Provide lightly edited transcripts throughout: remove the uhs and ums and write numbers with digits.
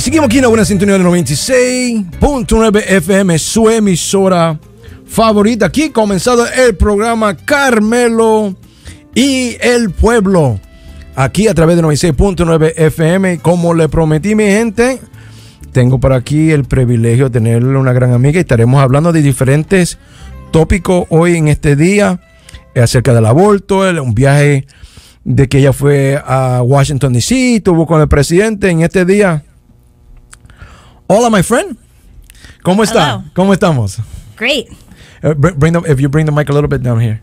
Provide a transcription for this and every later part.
Seguimos aquí en la buena sintonía de 96.9 FM, su emisora favorita. Aquí comenzado el programa Carmelo y el Pueblo. Aquí a través de 96.9 FM. Como le prometí, mi gente, tengo por aquí el privilegio de tenerle una gran amiga y estaremos hablando de diferentes tópicos hoy en este día acerca del aborto, un viaje de que ella fue a Washington D.C., estuvo con el presidente en este día. Hola, my friend. ¿Cómo está? Hello. ¿Cómo estamos? Great. If you bring the mic a little bit down here.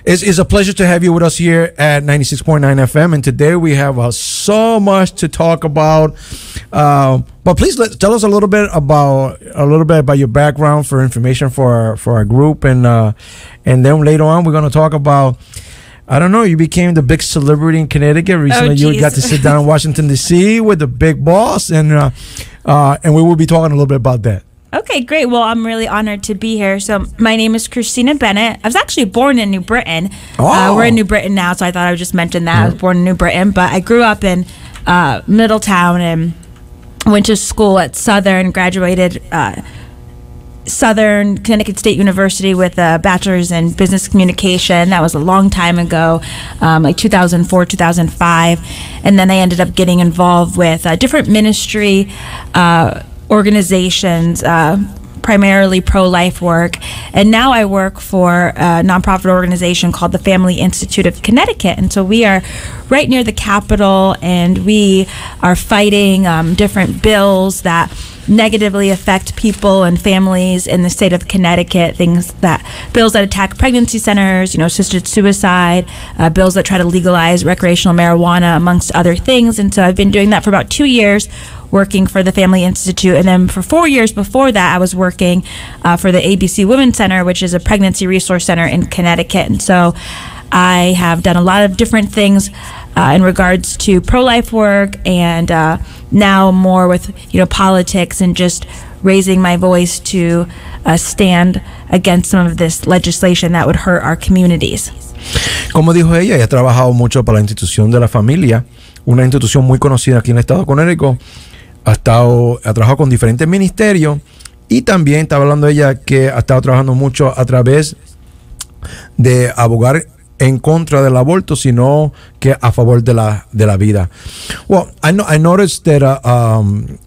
It's a pleasure to have you with us here at 96.9 FM. And today we have so much to talk about. But please tell us a little bit about your background for information for our group. And then later on, we're going to talk about, I don't know, you became the big celebrity in Connecticut. Recently, you got to sit down in Washington, D.C. with the big boss. And we will be talking a little bit about that. Okay, great. Well, I'm really honored to be here. So my name is Christina Bennett. I was actually born in New Britain. Oh. We're in New Britain now, so I thought I would just mention that. I was born in New Britain, but I grew up in Middletown and went to school at Southern, graduated Southern Connecticut State University with a bachelor's in business communication. That was a long time ago, like 2004, 2005. And then I ended up getting involved with different ministry organizations, primarily pro-life work. And now I work for a nonprofit organization called the Family Institute of Connecticut. And so we are right near the Capitol, and we are fighting different bills that negatively affect people and families in the state of Connecticut. Bills that attack pregnancy centers, assisted suicide, bills that try to legalize recreational marijuana, amongst other things. And so I've been doing that for about 2 years, working for the Family Institute. And then for 4 years before that, I was working for the ABC Women's Center, which is a pregnancy resource center in Connecticut. And so I have done a lot of different things in regards to pro-life work, and now more with politics and just raising my voice to stand against some of this legislation that would hurt our communities. Como dijo ella ha trabajado mucho para la institución de la familia, una institución muy conocida aquí en el estado de Connecticut. Ha trabajado con diferentes ministerios, y también estaba hablando ella que ha estado trabajando mucho a través de abogar en contra del aborto, sino que a favor de la vida. Well, I noticed that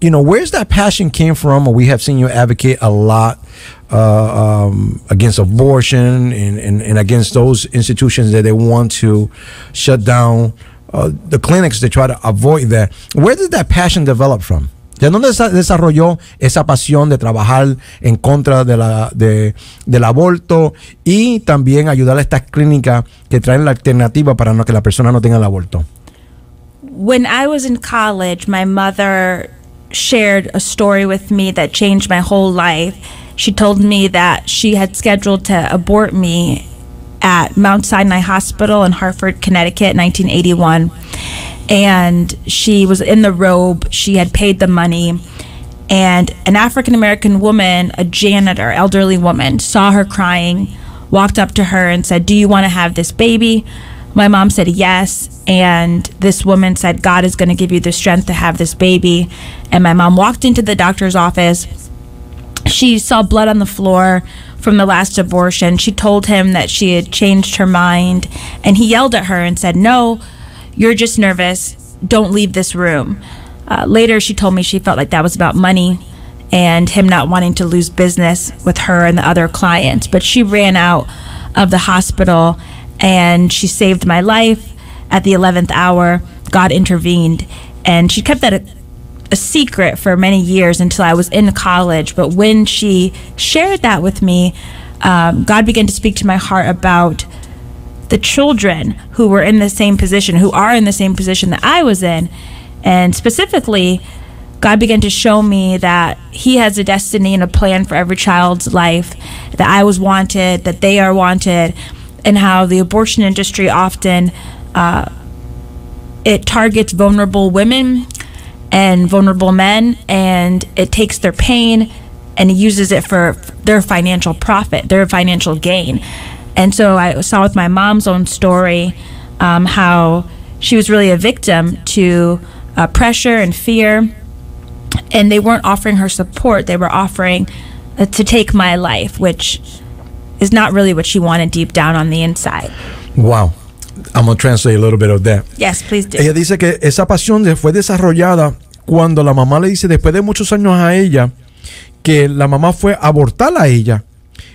where's that passion came from? We have seen you advocate a lot against abortion and against those institutions that they want to shut down the clinics to try to avoid that. Where did that passion develop from? ¿De dónde se desarrolló esa pasión de trabajar en contra del aborto y también ayudar a estas clínicas que traen la alternativa para que la persona no tenga el aborto? When I was in college, my mother shared a story with me that changed my whole life. She told me that she had scheduled to abort me at Mount Sinai Hospital in Hartford, Connecticut, 1981. And she was in the robe. She had paid the money. And an African-American woman, a janitor, elderly woman, saw her crying, walked up to her and said, "Do you want to have this baby?" My mom said yes. And this woman said, "God is going to give you the strength to have this baby." And my mom walked into the doctor's office. She saw blood on the floor from the last abortion. She told him that she had changed her mind. And he yelled at her and said, "No, you're just nervous. Don't leave this room." Later, she told me she felt like that was about money and him not wanting to lose business with her and the other clients. But she ran out of the hospital, and she saved my life. At the 11th hour, God intervened. And she kept that a secret for many years until I was in college. But when she shared that with me, God began to speak to my heart about the children who were in the same position, who are in the same position that I was in. And specifically, God began to show me that He has a destiny and a plan for every child's life, that I was wanted, that they are wanted, and how the abortion industry often it targets vulnerable women and vulnerable men, and it takes their pain and uses it for their financial profit, their financial gain. And so I saw with my mom's own story how she was really a victim to pressure and fear and they weren't offering her support. They were offering to take my life, which is not really what she wanted deep down on the inside. Wow. I'm going to translate a little bit of that. Yes, please do. Ella dice que esa pasión fue desarrollada cuando la mamá le dice, después de muchos años a ella, que la mamá fue a abortar a ella.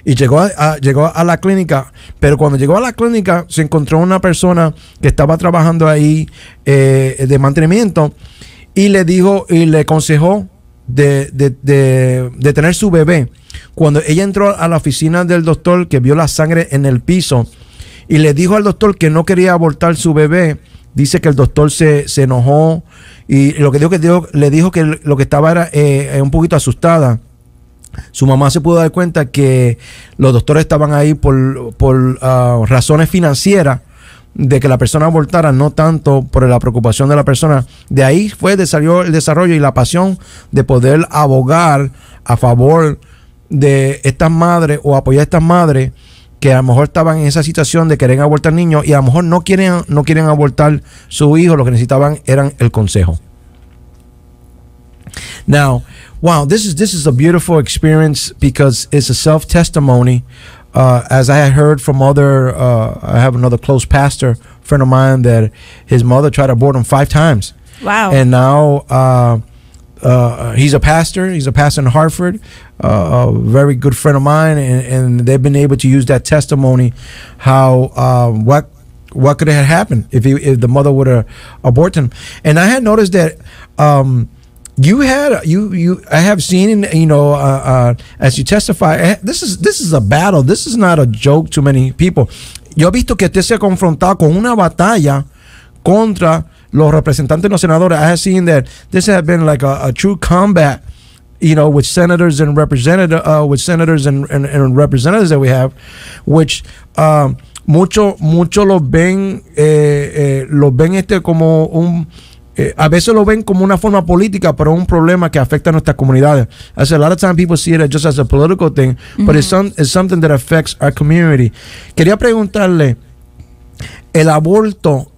Y llegó a la clínica, pero cuando llegó a la clínica se encontró una persona que estaba trabajando ahí de mantenimiento y le dijo y le aconsejó de tener su bebé. Cuando ella entró a la oficina del doctor, que vio la sangre en el piso y le dijo al doctor que no quería abortar su bebé, dice que el doctor se enojó y lo que le dijo que lo que estaba era un poquito asustada. Su mamá se pudo dar cuenta que los doctores estaban ahí por razones financieras de que la persona abortara, no tanto por la preocupación de la persona. De ahí salió el desarrollo y la pasión de poder abogar a favor de estas madres o apoyar a estas madres que a lo mejor estaban en esa situación de querer abortar niños y a lo mejor no quieren abortar su hijo, lo que necesitaban eran el consejo. Now, wow, this is a beautiful experience because it's a self-testimony. As I had heard from I have another close pastor friend of mine that his mother tried to abort him 5 times. Wow. And now he's a pastor. He's a pastor in Hartford, a very good friend of mine, and they've been able to use that testimony how what could have happened if the mother would have aborted him. And I had noticed that I have seen, as you testify, this is a battle. This is not a joke to many people. Yo he visto que usted se ha confrontado con una batalla contra los representantes y los senadores. I have seen that this has been like a true combat, with senators and representatives, and representatives that we have, which mucho lo ven como un a veces lo ven como una forma política, pero un problema que afecta a nuestras comunidades. I said, a lot of times people see it just as a political thing, but it's something that affects our community. Quería preguntarle, ¿el aborto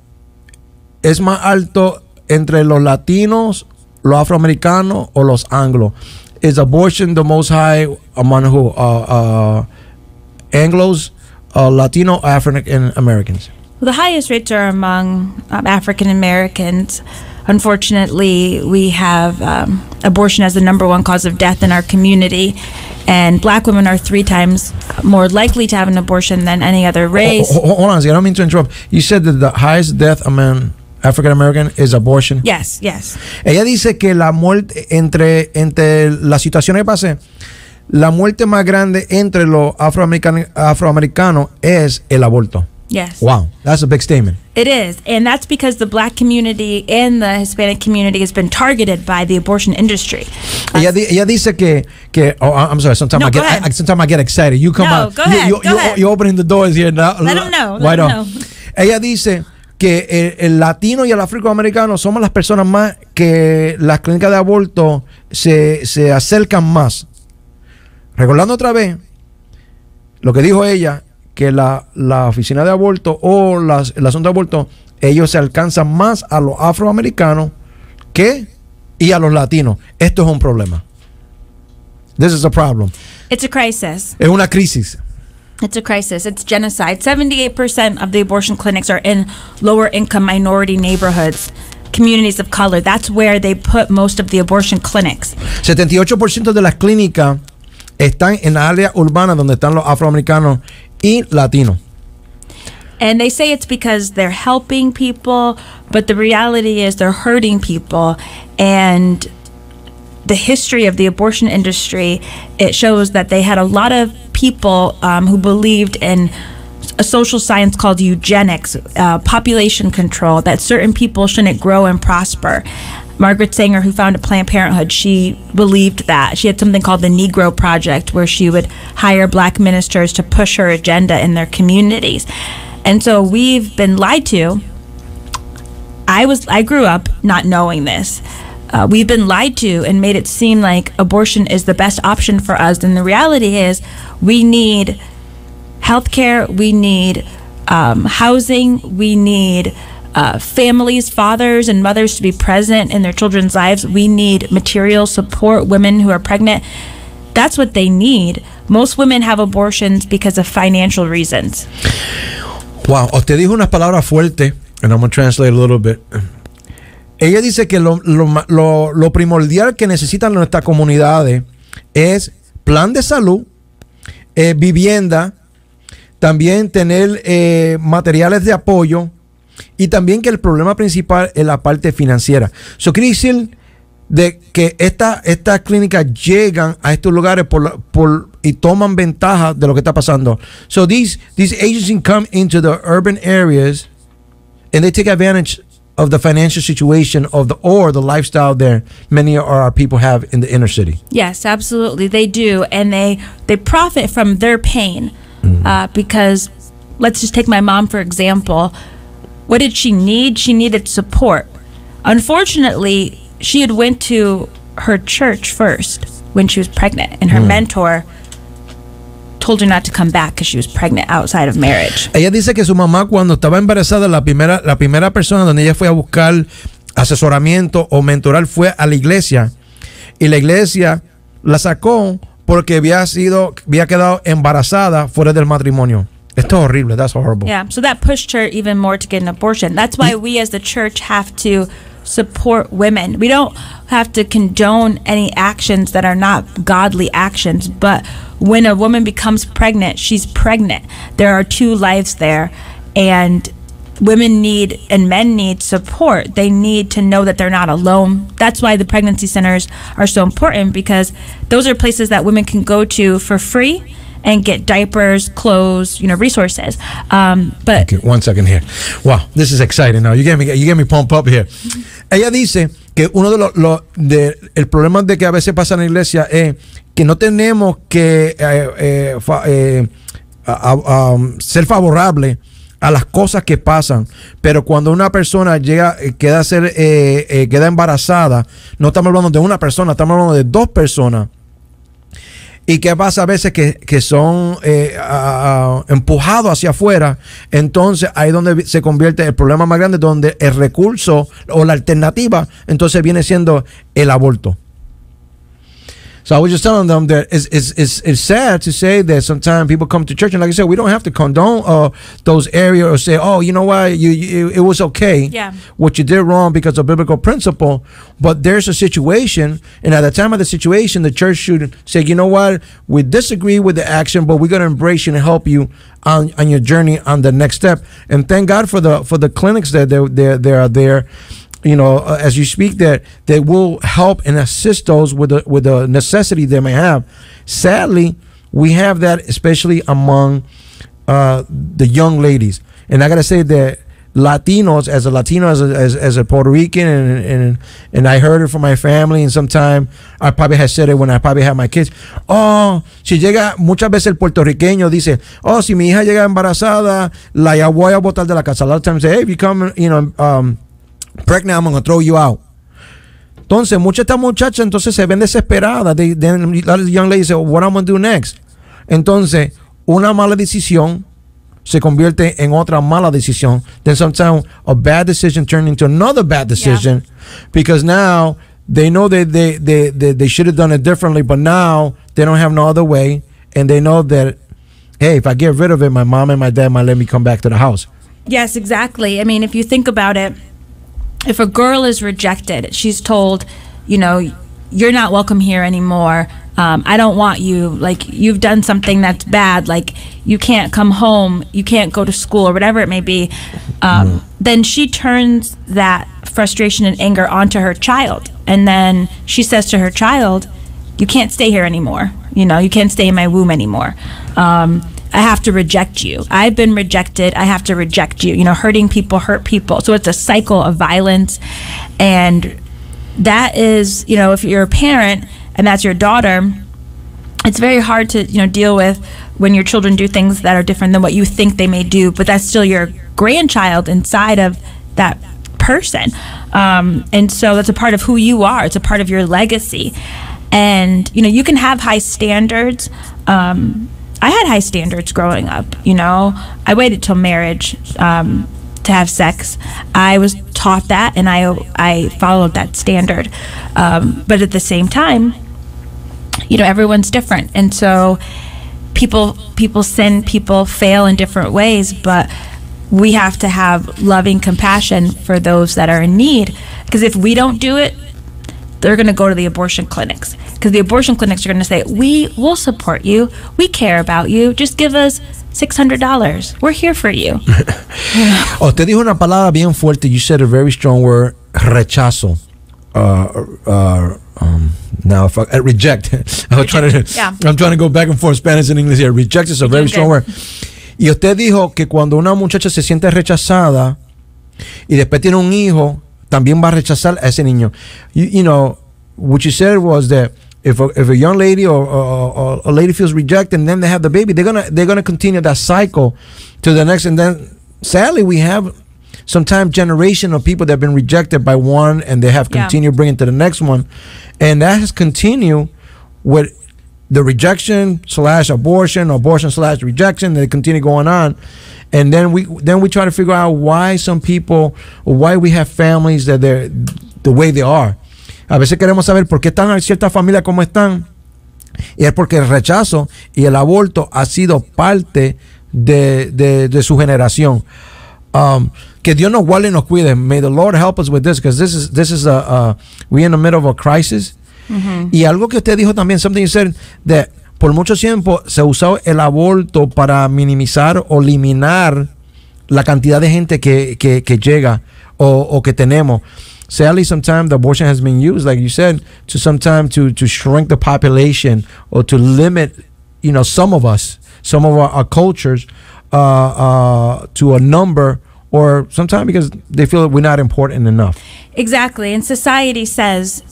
es más alto entre los latinos, los afroamericanos o los anglos? Is abortion the most high among who? Anglos, Latino, African Americans? Well, the highest rates are among African Americans. Unfortunately, we have abortion as the #1 cause of death in our community, and black women are 3 times more likely to have an abortion than any other race. Hold on, I don't mean to interrupt. You said that the highest death among African American is abortion. Yes. Ella dice que la muerte entre las situaciones que pase, la muerte más grande entre los afroamericanos es el aborto. Yes. Wow, that's a big statement. It is, and that's because the black community and the Hispanic community has been targeted by the abortion industry. Ella dice que I'm sorry. Sometimes I get excited. You come out. Go ahead. You're opening the doors here now. Let them know. Ella dice que el latino y el afroamericano somos las personas más que las clínicas de aborto se acercan más. Recordando otra vez lo que dijo ella, que la oficina de aborto o el asunto de aborto, ellos se alcanzan más a los afroamericanos y a los latinos. Esto es un problema. This is a problem. It's a crisis. Es una crisis. It's a crisis. It's genocide. 78% of the abortion clinics are in lower income minority neighborhoods, communities of color. That's where they put most of the abortion clinics. 78% de las clínicas están en la área urbana donde están los afroamericanos y latinos. And they say it's because they're helping people, but the reality is they're hurting people. And the history of the abortion industry, it shows that they had a lot of people who believed in a social science called eugenics, population control, that certain people shouldn't grow and prosper. Margaret Sanger, who founded Planned Parenthood, she believed that. She had something called the Negro Project, where she would hire black ministers to push her agenda in their communities. And so we've been lied to. I grew up not knowing this. We've been lied to and made it seem like abortion is the best option for us. And the reality is we need healthcare, we need housing, we need families, fathers and mothers to be present in their children's lives. We need material support. Women who are pregnant, that's what they need. Most women have abortions because of financial reasons. Wow, usted dijo unas palabras fuertes, and I'm going to translate a little bit. Ella dice que lo primordial que necesitan nuestras comunidades es plan de salud, vivienda, también tener materiales de apoyo, y también que el problema principal es la parte financiera. Eso quiere decir de que estas clínicas llegan a estos lugares y toman ventaja de lo que está pasando. So these agencies come into the urban areas and they take advantage of the financial situation or the lifestyle there many of our people have in the inner city. Yes, absolutely, they do, and they profit from their pain. Because let's just take my mom for example. What did she need? She needed support. Unfortunately, she had went to her church first when she was pregnant, and her mentor told her not to come back because she was pregnant outside of marriage. Ella dice que su mamá, cuando estaba embarazada, la primera persona donde ella fue a buscar asesoramiento o mentoral fue a la iglesia, y la iglesia la sacó porque había quedado embarazada fuera del matrimonio. Esto es horrible. That's horrible. Yeah, so that pushed her even more to get an abortion. That's why we as the church have to support women. We don't have to condone any actions that are not godly actions, but when a woman becomes pregnant, she's pregnant. There are two lives there, and women need and men need support. They need to know that they're not alone. That's why the pregnancy centers are so important, because those are places that women can go to for free and get diapers, clothes, resources. But okay, one second here. Wow, this is exciting. Now you get me pumped up here. Ella dice que uno de el problema de que a veces pasa en la iglesia es que no tenemos que ser favorable a las cosas que pasan, pero cuando una persona queda embarazada, no estamos hablando de una persona, estamos hablando de dos personas. ¿Y qué pasa a veces que son empujados hacia afuera? Entonces ahí es donde se convierte el problema más grande, donde el recurso o la alternativa entonces viene siendo el aborto. So I was just telling them that it's sad to say that sometimes people come to church, and like I said, we don't have to condone those areas or say, oh, you know what, it was okay. Yeah. What you did wrong because of biblical principle. But there's a situation, and at the time of the situation, the church should say, you know what, we disagree with the action, but we're going to embrace you and help you on your journey on the next step. And thank God for the clinics that they are there. As you speak, that they will help and assist those with the necessity they may have. Sadly, we have that especially among the young ladies. And I gotta say that Latinos, as a Latino, as a Puerto Rican, and I heard it from my family, and sometime I probably had said it when I probably had my kids. Oh, si llega, muchas veces el puertorriqueño dice, oh, si mi hija llega embarazada, la voy a botar de la casa. A lot of times say, hey, if you come, pregnant, I'm going to throw you out. Entonces, muchas de estas muchachas entonces se ven desesperadas. The young lady say, what I'm going to do next? Entonces, una mala decisión se convierte en otra mala decisión. Then sometimes a bad decision turns into another bad decision, because now they know that they should have done it differently, but now they don't have no other way, and they know that, hey, if I get rid of it, my mom and my dad might let me come back to the house. Yes, exactly. I mean, if you think about it, if a girl is rejected, she's told, you're not welcome here anymore. I don't want you. Like, you've done something that's bad. Like, you can't come home. You can't go to school, or whatever it may be. Then she turns that frustration and anger onto her child. And then she says to her child, you can't stay here anymore. You can't stay in my womb anymore. I have to reject you. I've been rejected. I have to reject you. Hurting people hurt people. So it's a cycle of violence. And that is, if you're a parent and that's your daughter, it's very hard to, deal with when your children do things that are different than what you think they may do. But that's still your grandchild inside of that person. And so that's a part of who you are. It's a part of your legacy. And, you can have high standards. I had high standards growing up. I waited till marriage to to have sex. I was taught that, and I followed that standard. But at the same time, everyone's different, and so people sin, people fail in different ways, but we have to have loving compassion for those that are in need, because if we don't do it, they're going to go to the abortion clinics, because the abortion clinics are going to say, we will support you, we care about you, just give us $600, we're here for you. Usted dijo una palabra bien fuerte. You said a very strong word, rechazo. Now, if I reject, I'm trying to go back and forth Spanish and English here. Reject is a very strong word. Y usted dijo que cuando una muchacha se siente rechazada y después tiene un hijo, también va a rechazar a ese niño. You know, what you said was that if a young lady or a lady feels rejected and then they have the baby, they're gonna continue that cycle to the next. And then sadly, we have sometimes generation of people that have been rejected by one and they have continued bringing to the next one, and that has continued with the rejection / abortion, abortion / rejection. They continue going on, and then we try to figure out why some people, or why we have families that they're the way they are. A veces queremos saber por qué están ciertas familias como están, y es porque el rechazo y el aborto ha sido parte de su generación. Que Dios nos guarde y nos cuide. May the Lord help us with this, because this is we're in the middle of a crisis. Mm-hmm. Y algo que usted dijo también, something you said, that por mucho tiempo se usó el aborto para minimizar o eliminar la cantidad de gente que llega o que tenemos. Sadly, sometimes the abortion has been used, like you said, to sometimes to shrink the population or to limit, some of our cultures to a number, or sometimes because they feel that we're not important enough. Exactly. And society says,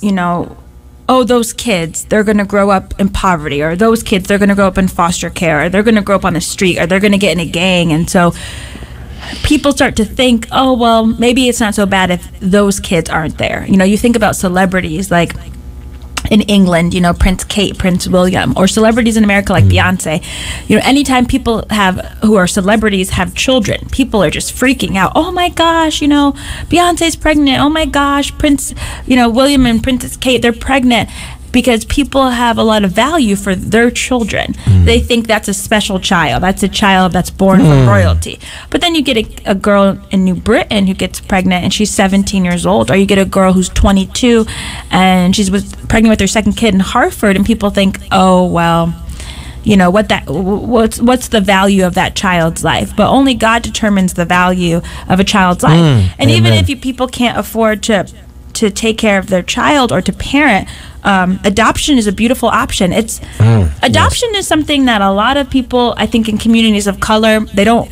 oh, those kids, they're going to grow up in poverty, or those kids, they're going to grow up in foster care, or they're going to grow up on the street, or they're going to get in a gang. And so people start to think, oh, well, maybe it's not so bad if those kids aren't there. You think about celebrities like in England, Prince Kate, Prince William, or celebrities in America like Beyonce. Anytime people who are celebrities have children, people are just freaking out. Oh my gosh, Beyonce's pregnant. Oh my gosh, Prince, William and Princess Kate, they're pregnant. Because people have a lot of value for their children. They think that's a special child. That's a child that's born from royalty. But then you get a girl in New Britain who gets pregnant and she's 17 years old. Or you get a girl who's 22 and she's pregnant with her second kid in Hartford, and people think, oh, well, what's the value of that child's life? But only God determines the value of a child's life. And even if people can't afford to take care of their child or to parent, adoption is a beautiful option. Adoption is something that a lot of people, I think, in communities of color, they don't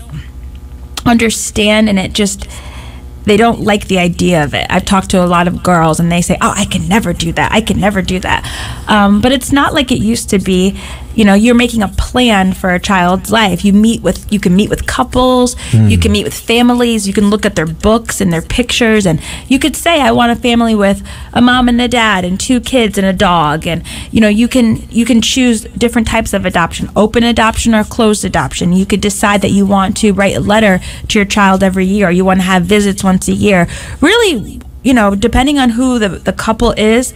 understand, and they don't like the idea of it. I've talked to a lot of girls and they say, oh, I can never do that. I can never do that. But it's not like it used to be. You're making a plan for a child's life. You can meet with couples, you can meet with families, you can look at their books and their pictures, and you could say, I want a family with a mom and a dad and 2 kids and a dog. And you can choose different types of adoption, open adoption or closed adoption. You could decide that you want to write a letter to your child every year, or you want to have visits once a year. Really, depending on who the couple is,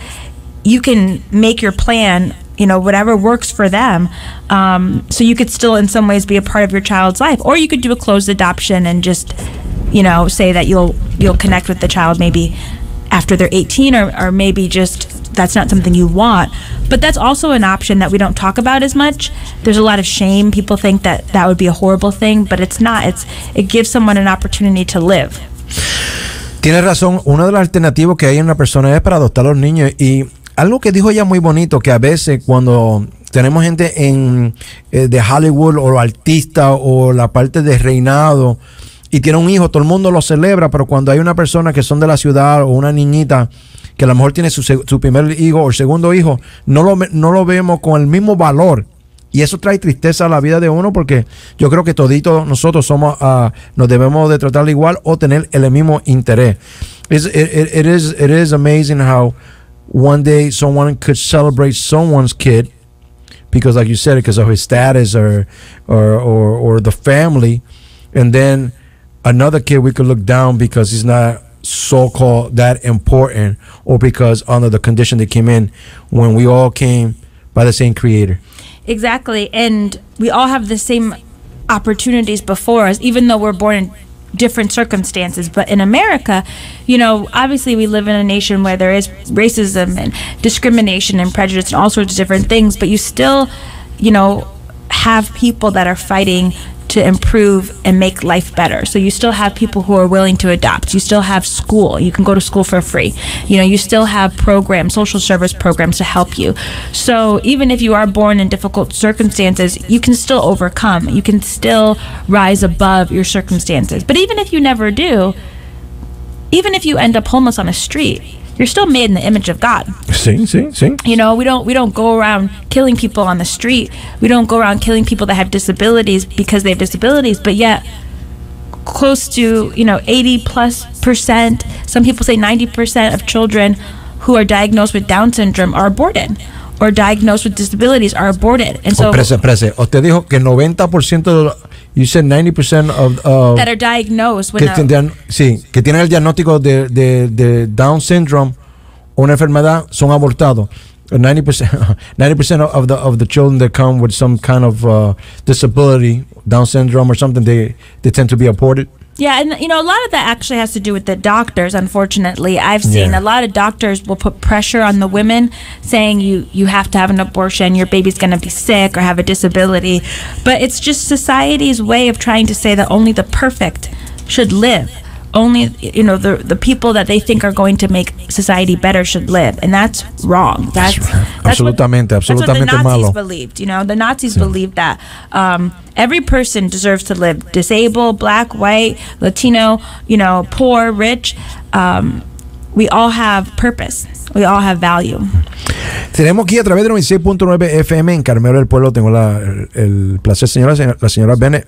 you can make your plan, whatever works for them. So you could still in some ways be a part of your child's life. Or you could do a closed adoption and just, say that you'll connect with the child maybe after they're 18, or maybe just that's not something you want. But that's also an option that we don't talk about as much. There's a lot of shame. People think that would be a horrible thing, but it's not. It gives someone an opportunity to live. Tienes razón. Una de las alternativas que hay en una persona es para adoptar a los niños. Y algo que dijo ella muy bonito, que a veces cuando tenemos gente de Hollywood o artista o la parte de reinado y tiene un hijo, todo el mundo lo celebra, pero cuando hay una persona que son de la ciudad o una niñita que a lo mejor tiene su primer hijo o segundo hijo, no lo vemos con el mismo valor. Y eso trae tristeza a la vida de uno, porque yo creo que toditos nosotros nos debemos de tratar igual o tener el mismo interés. It is amazing how one day someone could celebrate someone's kid because, like you said, because of his status or the family, and then another kid we could look down because he's not so-called that important, or because under the condition they came in, when we all came by the same creator. Exactly. And we all have the same opportunities before us, even though we're born in different circumstances. But in America, obviously we live in a nation where there is racism and discrimination and prejudice and all sorts of different things, but you still, have people that are fighting to improve and make life better. So you still have people who are willing to adopt. You still have school. You can go to school for free. You still have programs, social service programs to help you. So even if you are born in difficult circumstances, you can still overcome. You can still rise above your circumstances. But even if you never do, even if you end up homeless on a street, you're still made in the image of God. Sí. We don't go around killing people on the street. We don't go around killing people that have disabilities because they have disabilities, but yet close to 80+%, some people say 90% of children who are diagnosed with Down syndrome are aborted, or diagnosed with disabilities are aborted. And so Prese. Usted dijo que 90%, you said 90% of that are diagnosed with que tienen el diagnóstico de Down syndrome o una enfermedad son abortados. 90% of the children that come with some kind of disability, Down syndrome or something, they tend to be aborted. Yeah, and a lot of that actually has to do with the doctors. Unfortunately, I've seen a lot of doctors will put pressure on the women, saying you have to have an abortion, your baby's going to be sick or have a disability. But it's just society's way of trying to say that only the perfect should live. Only the people that they think are going to make society better should live, and that's wrong. That's absolutamente what the Nazis malo. believed. The Nazis believed that every person deserves to live, disabled, black, white, Latino, poor, rich. We all have purpose. We all have value. Tenemos aquí a través de 96.9 FM en Carmelo del Pueblo. Tengo el placer, la señora Bennett,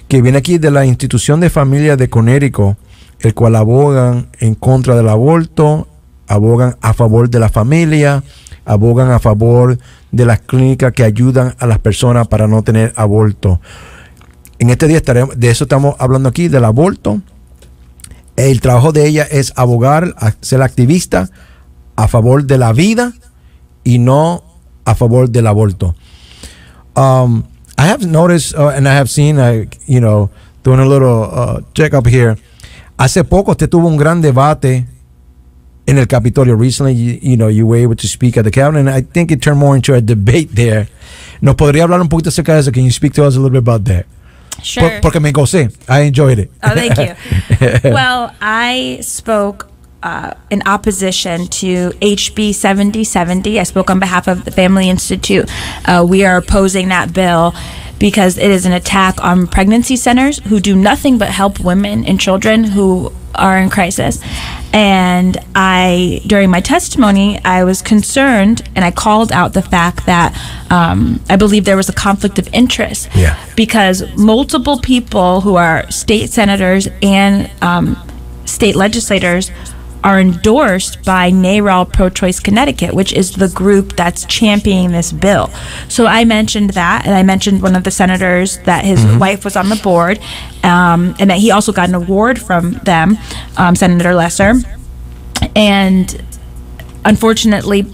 que viene aquí de la Institución de Familia de Connecticut, el cual abogan en contra del aborto, abogan a favor de la familia, abogan a favor de las clínicas que ayudan a las personas para no tener aborto. En este día de eso estamos hablando aquí, del aborto. El trabajo de ella es abogar, ser activista a favor de la vida y no a favor del aborto. I have noticed and I have seen, doing a little check-up here, hace poco usted tuvo un gran debate en el Capitolio. Recently, you were able to speak at the Capitol, and I think it turned more into a debate there. ¿Nos podría hablar un poquito acerca de eso? Can you speak to us a little bit about that? Sure. Porque me gocé. I enjoyed it. Oh, thank you. Well, I spoke in opposition to HB 7070. I spoke on behalf of the Family Institute. We are opposing that bill because it is an attack on pregnancy centers who do nothing but help women and children who are in crisis. And during my testimony, I was concerned, and I called out the fact that I believe there was a conflict of interest. Yeah. Because multiple people who are state senators and state legislators are endorsed by NARAL Pro-Choice Connecticut, which is the group that's championing this bill. So I mentioned that, and I mentioned one of the senators that his wife was on the board, and that he also got an award from them, Senator Lesser. And unfortunately,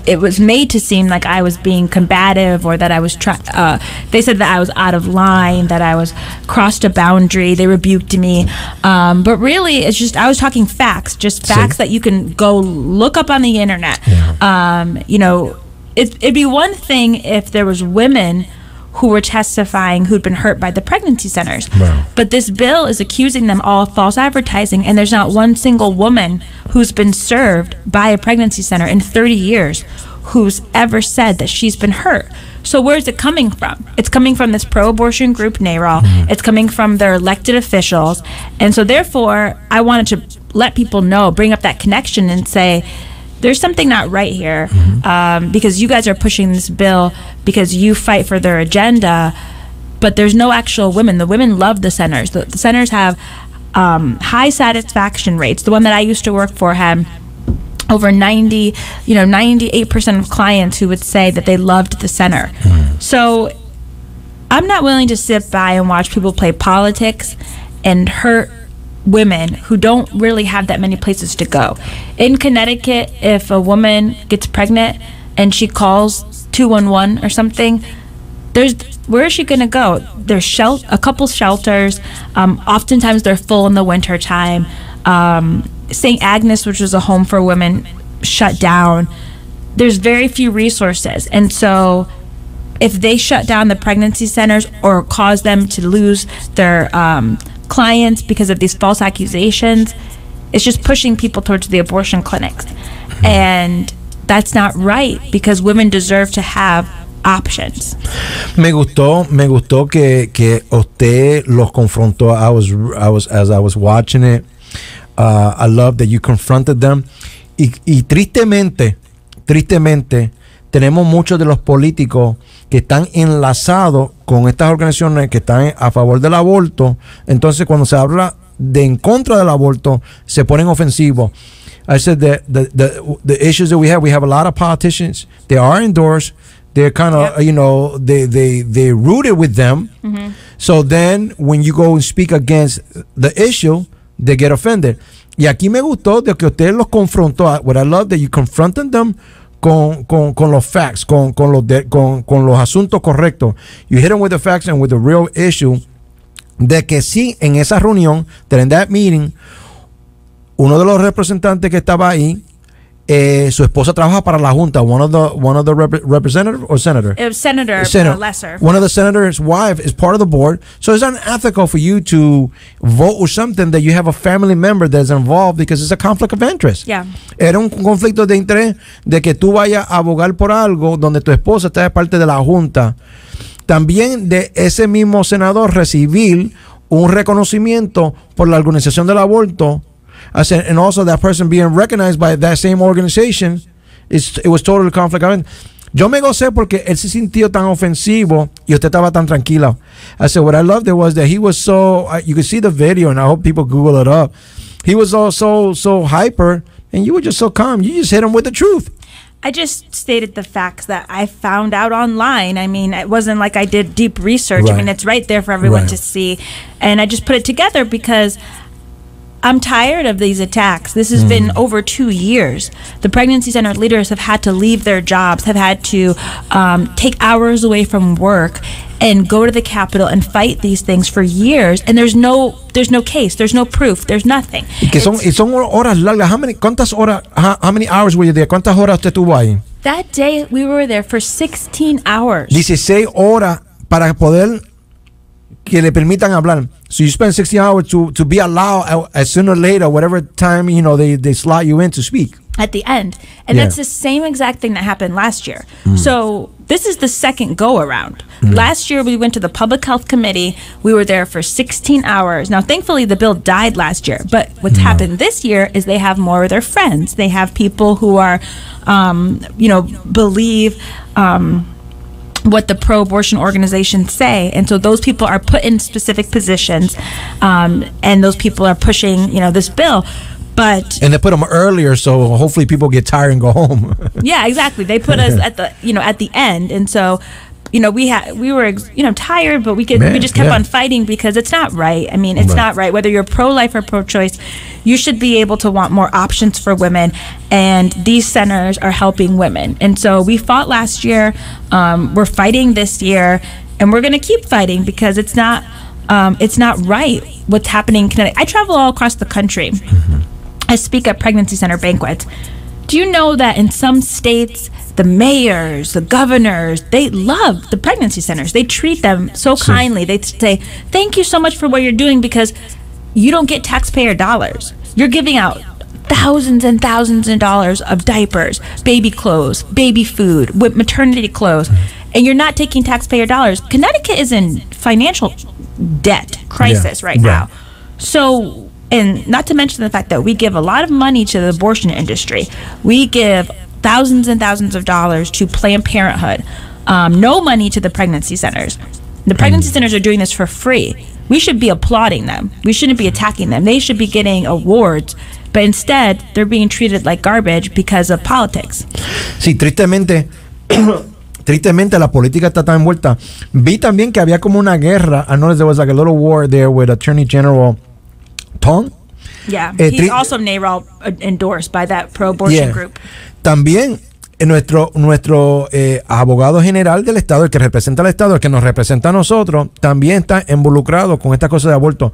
it was made to seem like I was being combative, or that I was they said that I was out of line, that I was crossed a boundary. They rebuked me. But really, it's just, I was talking facts, just facts that you can go look up on the internet. Yeah. It'd be one thing if there was women who were testifying who'd been hurt by the pregnancy centers. Wow. But this bill is accusing them all of false advertising, and there's not one single woman who's been served by a pregnancy center in 30 years who's ever said that she's been hurt. So where's it coming from? It's coming from this pro-abortion group, NARAL. It's coming from their elected officials. And so therefore, I wanted to let people know, bring up that connection and say, there's something not right here, because you guys are pushing this bill because you fight for their agenda, but there's no actual women. The women love the centers. The centers have high satisfaction rates. The one that I used to work for had over 98% of clients who would say that they loved the center. So I'm not willing to sit by and watch people play politics and hurt women who don't really have that many places to go. In Connecticut, if a woman gets pregnant and she calls 211 or something, where is she going to go? There's a couple shelters. Oftentimes they're full in the winter time. St. Agnes, which was a home for women, shut down. There's very few resources. And so if they shut down the pregnancy centers or cause them to lose their clients because of these false accusations, it's just pushing people towards the abortion clinics. And that's not right, because women deserve to have options. Me gustó que usted los confrontó. As I was watching it, I love that you confronted them. Y tristemente, tenemos muchos de los políticos que están enlazados con estas organizaciones que están a favor del aborto. Entonces, cuando se habla de en contra del aborto, se ponen ofensivos. I said that the issues that we have a lot of politicians. They are endorsed. They're kind of, they rooted with them. Mm-hmm. So then when you go and speak against the issue, they get offended. Y aquí me gustó de que usted los confrontó. What I love that you confronted them con los facts, con los asuntos correctos. You hit them with the facts and with the real issue. De que sí, en esa reunión, that in that meeting, uno de los representantes que estaba ahí, su esposa trabaja para la Junta. One of the representative or senator? It was Senator Lesser. One of the senator's wife is part of the board. So it's unethical for you to vote with something that you have a family member that's involved, because it's a conflict of interest. Yeah. Era un conflicto de interés de que tú vayas a abogar por algo donde tu esposa está de parte de la Junta. También de ese mismo senador recibir un reconocimiento por la organización del aborto. I said, and also that person being recognized by that same organization, it was totally conflict. Yo me gocé porque él se sintió tan ofensivo y usted estaba tan tranquila. I said, what I loved it was that he was so, you could see the video, and I hope people Google it up. He was all so hyper, and you were just so calm. You just hit him with the truth. I just stated the facts that I found out online. I mean, it wasn't like I did deep research. Right. I mean, it's right there for everyone to see. And I just put it together because I'm tired of these attacks. This has been over 2 years. The pregnancy center leaders have had to leave their jobs, have had to take hours away from work and go to the Capitol and fight these things for years. And there's no case, there's no proof, there's nothing. Y que son horas largas. How many hours were you there? ¿Cuántas horas usted estuvo ahí? That day we were there for 16 hours. 16 horas para poder que le permitan hablar. So you spend 16 hours to be allowed as sooner or later, whatever time they slot you in to speak. At the end. And that's the same exact thing that happened last year. So this is the second go around. Last year we went to the Public Health Committee. We were there for 16 hours. Now thankfully the bill died last year, but what's happened this year is they have more of their friends. They have people who are believe what the pro-abortion organizations say, and so those people are put in specific positions, and those people are pushing this bill. And they put them earlier, so hopefully people get tired and go home. Yeah, exactly. They put us at the end, and so we were tired, but we just kept on fighting because it's not right. I mean, it's not right. Whether you're pro-life or pro-choice, you should be able to want more options for women, and these centers are helping women. And so we fought last year. We're fighting this year, and we're going to keep fighting because it's not right what's happening in Connecticut. I travel all across the country. I speak at pregnancy center banquets. Do you know that in some states, the mayors, the governors, they love the pregnancy centers. They treat them so kindly. They say, thank you so much for what you're doing, because you don't get taxpayer dollars. You're giving out thousands and thousands of dollars of diapers, baby clothes, baby food, maternity clothes, and you're not taking taxpayer dollars. Connecticut is in financial debt crisis right now. So, and not to mention the fact that we give a lot of money to the abortion industry. We give thousands and thousands of dollars to Planned Parenthood. No money to the pregnancy centers. The pregnancy centers are doing this for free. We should be applauding them. We shouldn't be attacking them. They should be getting awards. But instead, they're being treated like garbage because of politics. Sí, tristemente tristemente la política está tan envuelta. Vi también que había como una guerra. I noticed there was like a little war there with Attorney General Tom. Yeah, he's also NARAL endorsed by that pro-abortion group. También nuestro abogado general del Estado, el que representa al Estado, el que nos representa a nosotros, también está involucrado con esta cosa de aborto.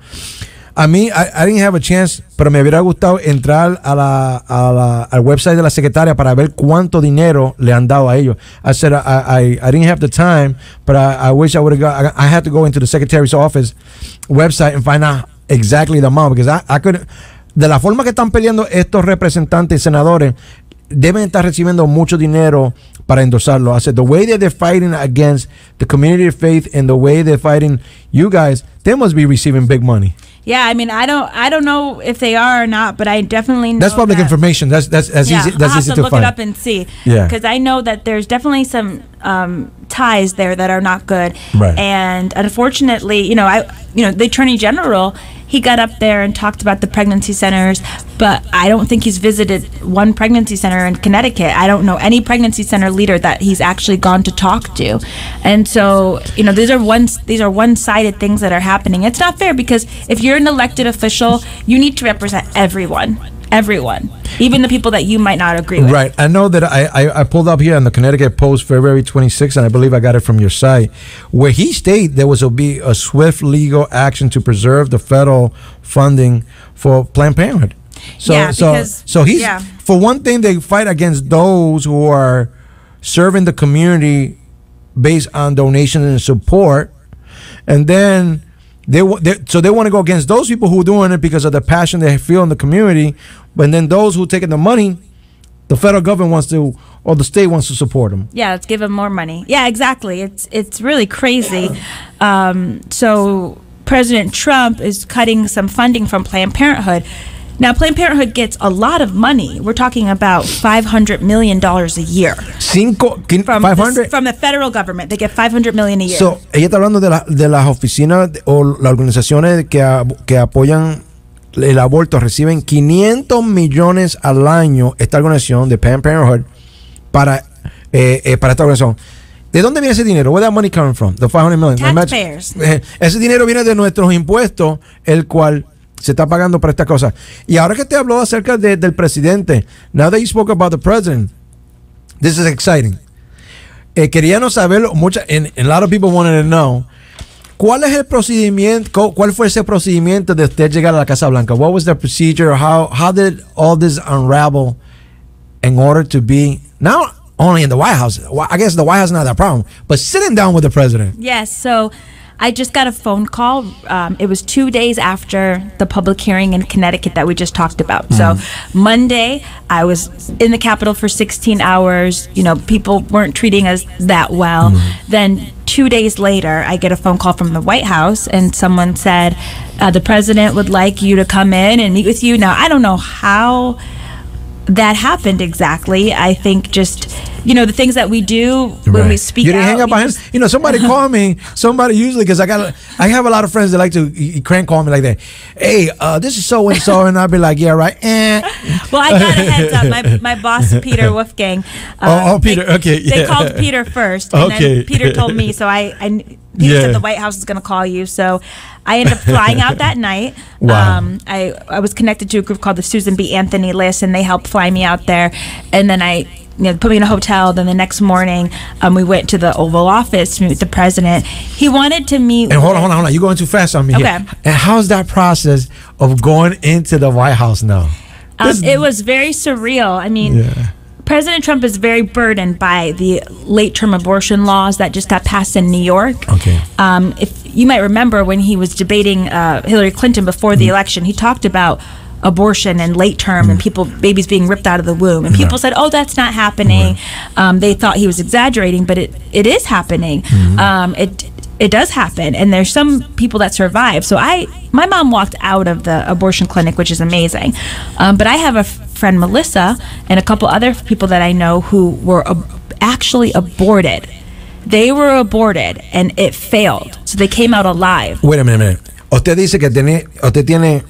A mí, I didn't have a chance, pero me hubiera gustado entrar al website de la secretaria para ver cuánto dinero le han dado a ellos. I said, I didn't have the time, but I wish I would have got, I had to go into the secretary's office website and find out exactly the amount, because I could, de la forma que están peleando estos representantes y senadores, deben estar recibiendo mucho dinero para endosarlo. I said, the way that they're fighting against the community of faith and the way they're fighting you guys, they must be receiving big money. Yeah, I mean, I don't know if they are or not, but I definitely know that's public information. That's easy. That's I'll easy to have to look find. it up and see. Yeah, because I know that there's definitely some ties there that are not good. Right. And unfortunately, the Attorney General, he got up there and talked about the pregnancy centers, but I don't think he's visited one pregnancy center in Connecticut. I don't know any pregnancy center leader that he's actually gone to talk to. And so, these are one-sided things that are happening. It's not fair, because if you're an elected official, you need to represent everyone, even the people that you might not agree with. Right. I know that I pulled up here on the Connecticut Post February 26th, and I believe I got it from your site, where he stated there was to be a swift legal action to preserve the federal funding for Planned Parenthood. So he's, for one thing, they fight against those who are serving the community based on donations and support, and then they want to go against those people who are doing it because of the passion they feel in the community, but then those who are taking the money, the federal government wants to, or the state wants to support them. Yeah, let's give them more money. Yeah, exactly. It's really crazy. So President Trump is cutting some funding from Planned Parenthood. Now, Planned Parenthood gets a lot of money. We're talking about $500 million a year. 500? From the federal government. They get $500 million a year. So, ella está hablando de las oficinas o las organizaciones que apoyan el aborto. Reciben 500 millones al año esta organización de Planned Parenthood para esta organización. ¿De dónde viene ese dinero? Where that money coming from? The 500 million. Taxpayers. Ese dinero viene de nuestros impuestos, el cual se está pagando para esta cosa. Y ahora que te habló acerca del presidente, now that you spoke about the president, this is exciting. Queríamos saber, and a lot of people wanted to know, ¿cuál es el procedimiento? ¿Cuál fue ese procedimiento de usted llegar a la Casa Blanca? What was the procedure? How did all this unravel in order to be now only in the White House? Well, I guess the White House is not that problem, but sitting down with the president. Yes, so I just got a phone call. It was 2 days after the public hearing in Connecticut that we just talked about. So Monday, I was in the Capitol for 16 hours. People weren't treating us that well. Then 2 days later, I get a phone call from the White House, and someone said, the president would like you to come in and meet with you. Now, I don't know how that happened exactly. I think just the things that we do when we speak. You didn't out, hang up on him. Somebody call me. Somebody usually, because I have a lot of friends that like to crank call me like that. Hey, this is so and so, and I'll be like, yeah, right. Well, I got a heads up. My boss, Peter Wolfgang. Peter. Okay, They called Peter first, and then Peter told me. So Peter said the White House is going to call you. So I ended up flying out that night. Wow. I was connected to a group called the Susan B. Anthony List, and they helped fly me out there. And then put me in a hotel. Then the next morning, we went to the Oval Office to meet with the president. He wanted to meet. And hold on. You're going too fast on me. Okay. Here. And how's that process of going into the White House now? It was very surreal. I mean, President Trump is very burdened by the late-term abortion laws that just got passed in New York. Okay. If you might remember when he was debating Hillary Clinton before the election, he talked about abortion and late term and babies being ripped out of the womb, and people said, oh, that's not happening. They thought he was exaggerating, but it is happening. It does happen, and there's some people that survive. So my mom walked out of the abortion clinic, which is amazing, but I have a friend, Melissa, and a couple other people that I know who were actually aborted. They were aborted and it failed, so they came out alive. Wait a minute. Usted dice que usted tiene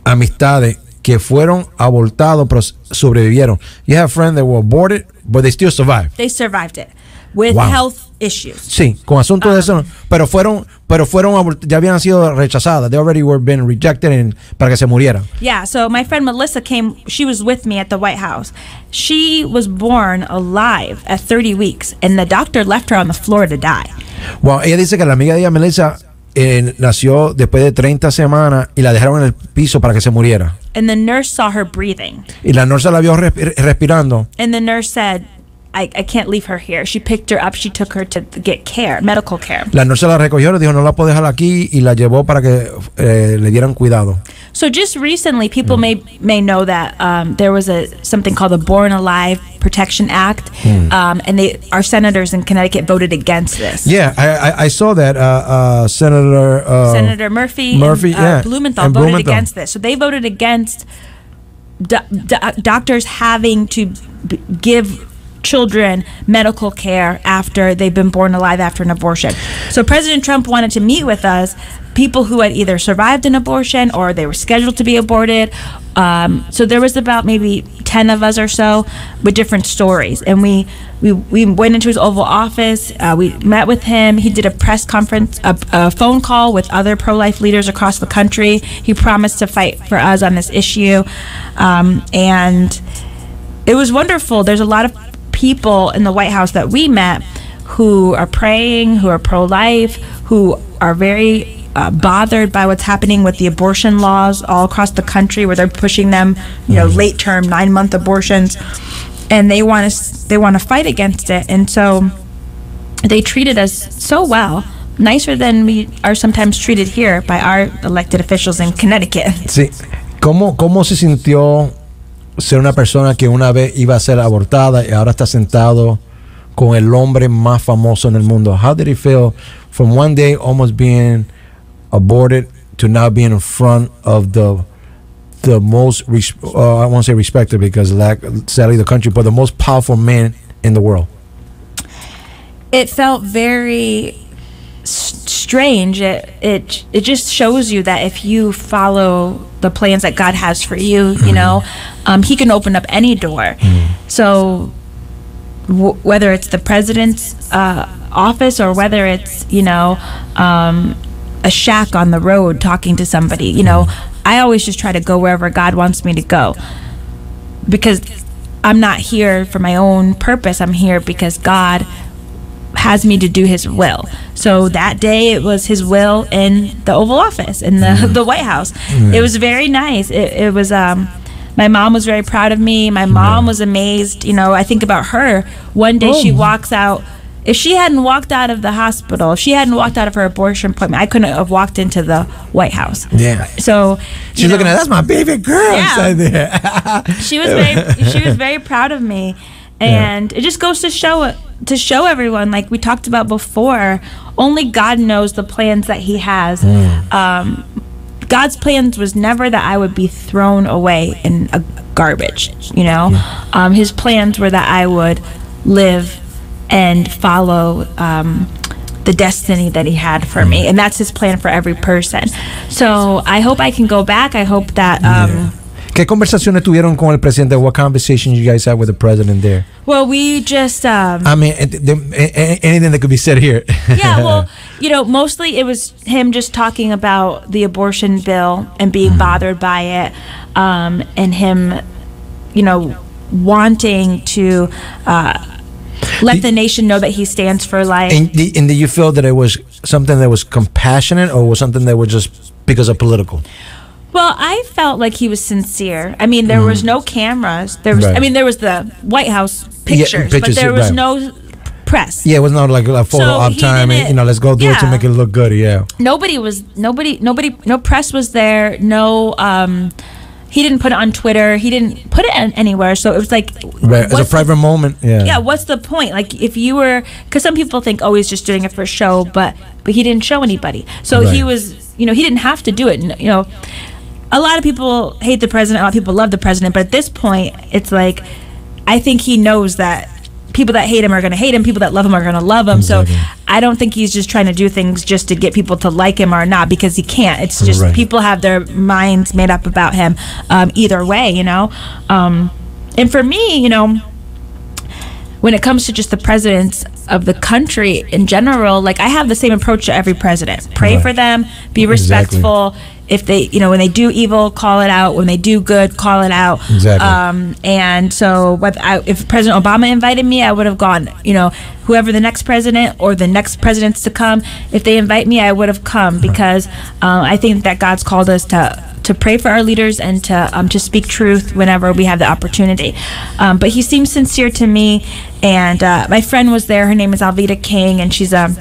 amistades que fueron abortados pero sobrevivieron. You have friends that were aborted, but they still survived. They survived it. with Wow. health issues. Sí, con asuntos de eso, pero fueron ya habían sido rechazadas. They already were been rejected para que se murieran. Yeah, so my friend Melissa came, she was with me at the White House. She was born alive at 30 weeks, and the doctor left her on the floor to die. Wow, ella dice que la amiga de ella, Melissa, nació después de 30 semanas y la dejaron en el piso para que se muriera. And the nurse saw her breathing. Y la nurse la vio respirando. And the nurse said, I can't leave her here. She picked her up. She took her to get care, medical care. La nurse la recogió, le dijo no la puedo dejar aquí y la llevó para que le dieran cuidado. So just recently, people may know that there was something called the Born Alive Protection Act, and our senators in Connecticut voted against this. Yeah, I saw that Senator Murphy and Blumenthal voted against this. So they voted against doctors having to give children medical care after they've been born alive after an abortion. So President Trump wanted to meet with us, people who had either survived an abortion or they were scheduled to be aborted. So there was about maybe 10 of us or so with different stories. And we went into his Oval Office. We met with him. He did a press conference, a phone call with other pro-life leaders across the country. He promised to fight for us on this issue. And it was wonderful. There's a lot of people in the White House that we met who are praying, who are pro-life, who are very bothered by what's happening with the abortion laws all across the country, where they're pushing them, late term 9-month abortions, and they want to fight against it. And so they treated us so well, nicer than we are sometimes treated here by our elected officials in Connecticut. Sí. ¿Cómo se sintió ser una persona que una vez iba a ser abortada y ahora está sentado con el hombre más famoso en el mundo? How did it feel from one day almost being aborted to now being in front of the most I won't say respected because sadly the country, but the most powerful man in the world? It felt very strange. It just shows you that if you follow the plans that God has for you, he can open up any door. So whether it's the president's office or whether it's a shack on the road talking to somebody, I always just try to go wherever God wants me to go, because I'm not here for my own purpose. I'm here because God has me to do his will. So that day it was his will in the Oval Office, in the White House. It was very nice. It was my mom was very proud of me. My mom was amazed. I think about her. One day she walks out. If she hadn't walked out of the hospital, if she hadn't walked out of her abortion appointment, I couldn't have walked into the White House. Yeah. So she's looking at, that's my baby girl. Yeah. There. she was very proud of me. And it just goes to show everyone, like we talked about before, only God knows the plans that he has. God's plans was never that I would be thrown away in a garbage, His plans were that I would live and follow the destiny that he had for me. And that's his plan for every person. So I hope I can go back. I hope that... ¿Qué conversaciones tuvieron con el presidente? What conversations you guys had with the president there? Well, we just... I mean, anything that could be said here. Yeah, well, mostly it was him just talking about the abortion bill and being bothered by it, and him, wanting to let the nation know that he stands for life. And did you feel that it was something that was compassionate, or was something that was just because of political? Well, I felt like he was sincere. I mean, there was no cameras. There was, there was the White House pictures, but there was no press. Yeah, it was not like a photo op time. And, let's go do it to make it look good. Yeah. No press was there. No, he didn't put it on Twitter. He didn't put it anywhere. So it was like, it's a private moment. Yeah. Yeah. What's the point? Like, if you were, because some people think, oh, he's just doing it for show, but he didn't show anybody. So he was, he didn't have to do it. A lot of people hate the president. A lot of people love the president. But at this point, it's like, I think he knows that people that hate him are going to hate him. People that love him are going to love him. Exactly. So I don't think he's just trying to do things just to get people to like him or not, because he can't. It's just people have their minds made up about him either way, And for me, when it comes to just the president's of the country in general, like I have the same approach to every president. Pray Right. for them, be respectful. If they, when they do evil, call it out. When they do good, call it out. Exactly. And so if President Obama invited me, I would have gone. Whoever the next president or the next presidents to come, if they invite me, I would have come, because I think that God's called us to pray for our leaders and to speak truth whenever we have the opportunity. But he seems sincere to me. And my friend was there. Her name is Alveda King, and she's a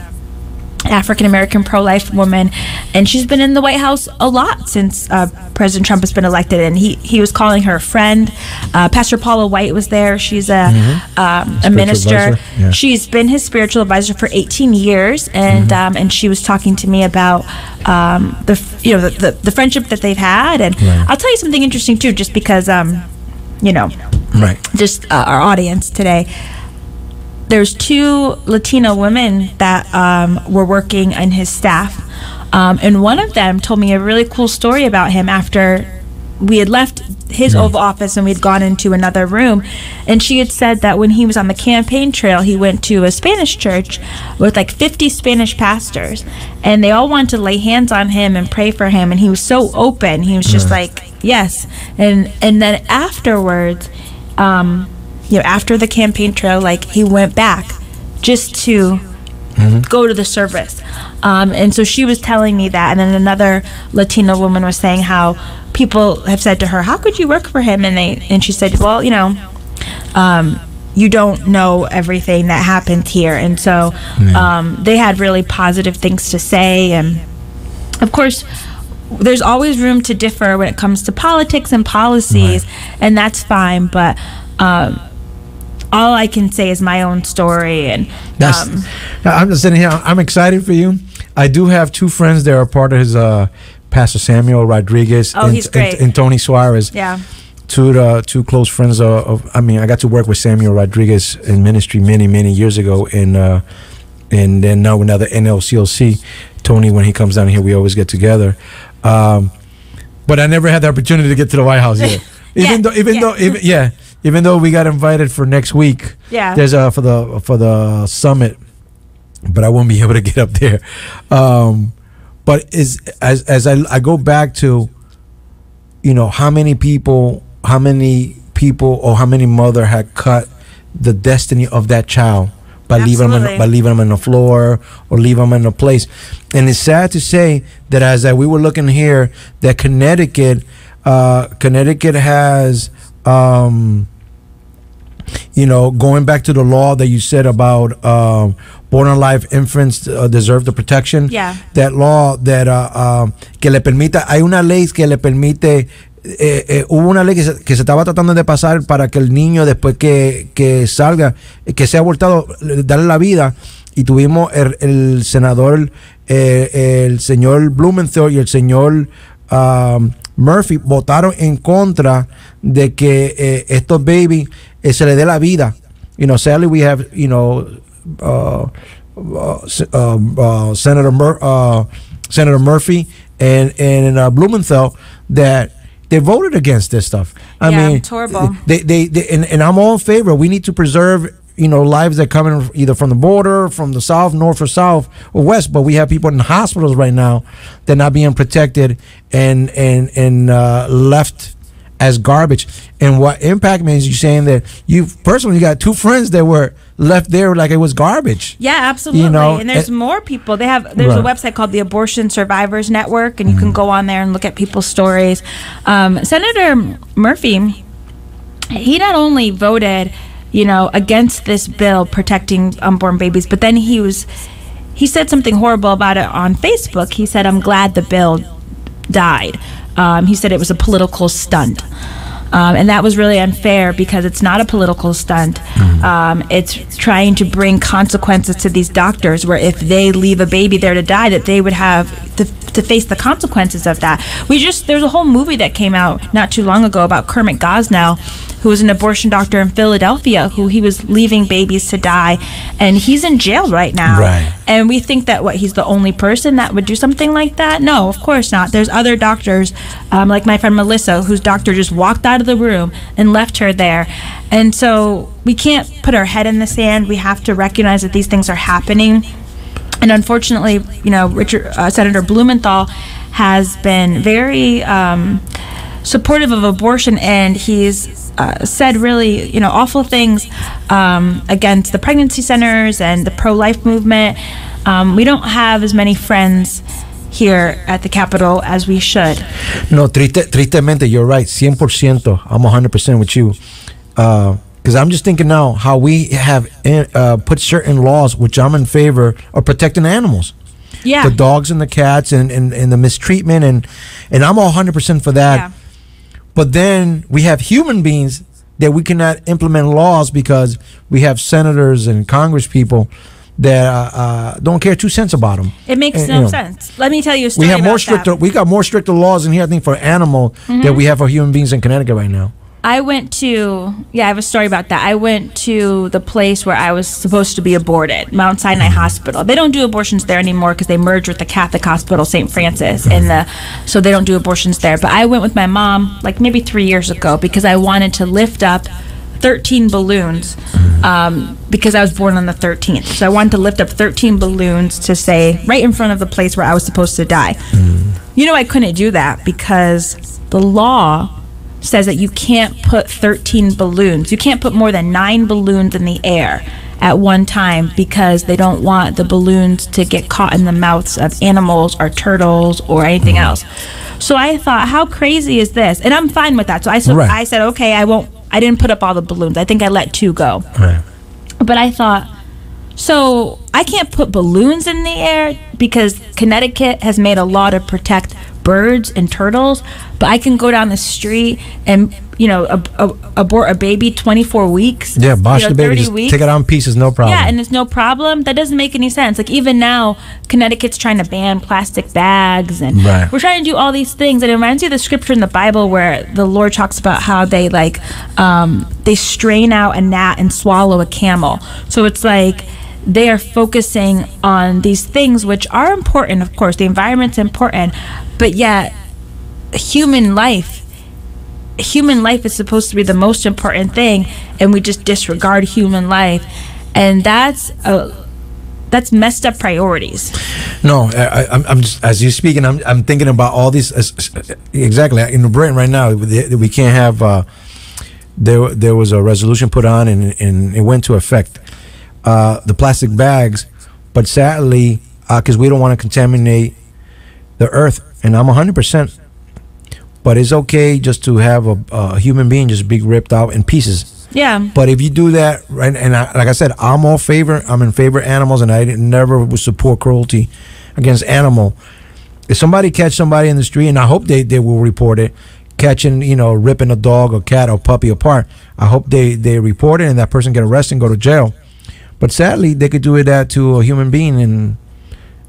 African-American pro-life woman, and she's been in the White House a lot since President Trump has been elected, and he was calling her a friend. Pastor Paula White was there. She's a minister. Yeah. She's been his spiritual advisor for 18 years, and she was talking to me about the friendship that they've had. And Right. I'll tell you something interesting too, just because Right. just our audience today. There's 2 Latino women that were working in his staff. And one of them told me a really cool story about him after we had left his Oval Office and we'd gone into another room. And she had said that when he was on the campaign trail, he went to a Spanish church with like 50 Spanish pastors. And they all wanted to lay hands on him and pray for him. And he was so open. He was just like, yes. And then afterwards, after the campaign trail, like he went back just to go to the service. And so she was telling me that. And then another Latina woman was saying how people have said to her, how could you work for him? And she said, well, you don't know everything that happened here. And so they had really positive things to say. And of course, there's always room to differ when it comes to politics and policies, and that's fine. But all I can say is my own story. And I'm just sitting here. I'm excited for you. I do have 2 friends that are part of his Pastor Samuel Rodriguez he's great. and Tony Suarez. Yeah. Two close friends I got to work with Samuel Rodriguez in ministry many years ago, and then now the NLCLC. Tony, when he comes down here, we always get together. But I never had the opportunity to get to the White House yet. Even though we got invited for next week. Yeah. There's for the summit, but I won't be able to get up there. But as I go back to, how many people or how many mother had cut the destiny of that child by leaving them on the floor or leaving them in a place. And it's sad to say that as we were looking here, that Connecticut has going back to the law that you said about born alive infants deserve the protection. Yeah. That law that que le permita, hay una ley que le permite. Hubo una ley que se estaba tratando de pasar para que el niño después que salga, que sea abortado, darle la vida, y tuvimos el senador, el señor Blumenthal y el señor Murphy votaron en contra de que estos babies se le dé la vida. Sadly we have Senator Murphy and Blumenthal that they voted against this stuff. I mean, it's horrible. And I'm all in favor. We need to preserve, lives that come in either from the border, from the south, north or south or west. But we have people in hospitals right now that are not being protected and left as garbage. And what impact means, you're saying that you personally got 2 friends that were left there like it was garbage. Yeah, absolutely. And there's more people. There's a website called the Abortion Survivors Network, and you can go on there and look at people's stories. Senator Murphy, he not only voted, against this bill protecting unborn babies, but then he said something horrible about it on Facebook. He said, "I'm glad the bill died." He said it was a political stunt. And that was really unfair, because it's not a political stunt. It's trying to bring consequences to these doctors, where if they leave a baby there to die, that they would have to face the consequences of that. There's a whole movie that came out not too long ago about Kermit Gosnell, who was an abortion doctor in Philadelphia, who he was leaving babies to die, and he's in jail right now. Right. And we think that he's the only person that would do something like that? No, of course not. There's other doctors, like my friend Melissa, whose doctor just walked out of the room and left her there. And so we can't put our head in the sand. We have to recognize that these things are happening. And unfortunately, Senator Blumenthal has been very supportive of abortion, and he's said really, awful things against the pregnancy centers and the pro-life movement. We don't have as many friends here at the Capitol as we should. No, tristemente, you're right. 100%. I'm 100% with you. Because I'm just thinking now how we have put certain laws, which I'm in favor of protecting animals. Yeah. The dogs and the cats and the mistreatment. And I'm all 100% for that. Yeah. But then we have human beings that we cannot implement laws because we have senators and Congress people that don't care 2 cents about them. It makes no sense. Let me tell you a story. We got more stricter laws in here, I think, for animal than we have for human beings in Connecticut right now. I have a story about that. I went to the place where I was supposed to be aborted, Mount Sinai Hospital. They don't do abortions there anymore because they merged with the Catholic Hospital, St. Francis, so they don't do abortions there. But I went with my mom like maybe 3 years ago because I wanted to lift up 13 balloons because I was born on the 13th. So I wanted to lift up 13 balloons to say right in front of the place where I was supposed to die. I couldn't do that because the law says that you can't put 13 balloons. You can't put more than 9 balloons in the air at one time because they don't want the balloons to get caught in the mouths of animals or turtles or anything else. So I thought, how crazy is this? And I'm fine with that. So I said, okay, I didn't put up all the balloons. I think I let 2 go. Right. But I thought, so I can't put balloons in the air because Connecticut has made a law to protect birds and turtles, but I can go down the street and abort a baby 24 weeks. Yeah, bosh the baby, just weeks. take it out in pieces, no problem. Yeah, and it's no problem. That doesn't make any sense. Like even now, Connecticut's trying to ban plastic bags, and we're trying to do all these things. And it reminds me of the scripture in the Bible where the Lord talks about how they they strain out a gnat and swallow a camel. So it's like they are focusing on these things which are important, of course. The environment's important, but yet human life is supposed to be the most important thing, and we just disregard human life, and that's messed up priorities. No, I'm just, as you're speaking, I'm thinking about all these. Exactly, in Britain right now, we can't have. There was a resolution put on, and it went to effect. The plastic bags, but sadly, because we don't want to contaminate the earth, and I'm 100%. But it's okay just to have a human being just be ripped out in pieces. Yeah. But if you do that, right, and like I said, I'm in favor of animals, and I never would support cruelty against animal. If somebody catch somebody in the street, and I hope they will report it, catching, ripping a dog or cat or puppy apart, I hope they report it and that person get arrested and go to jail. But sadly, they could do that to a human being,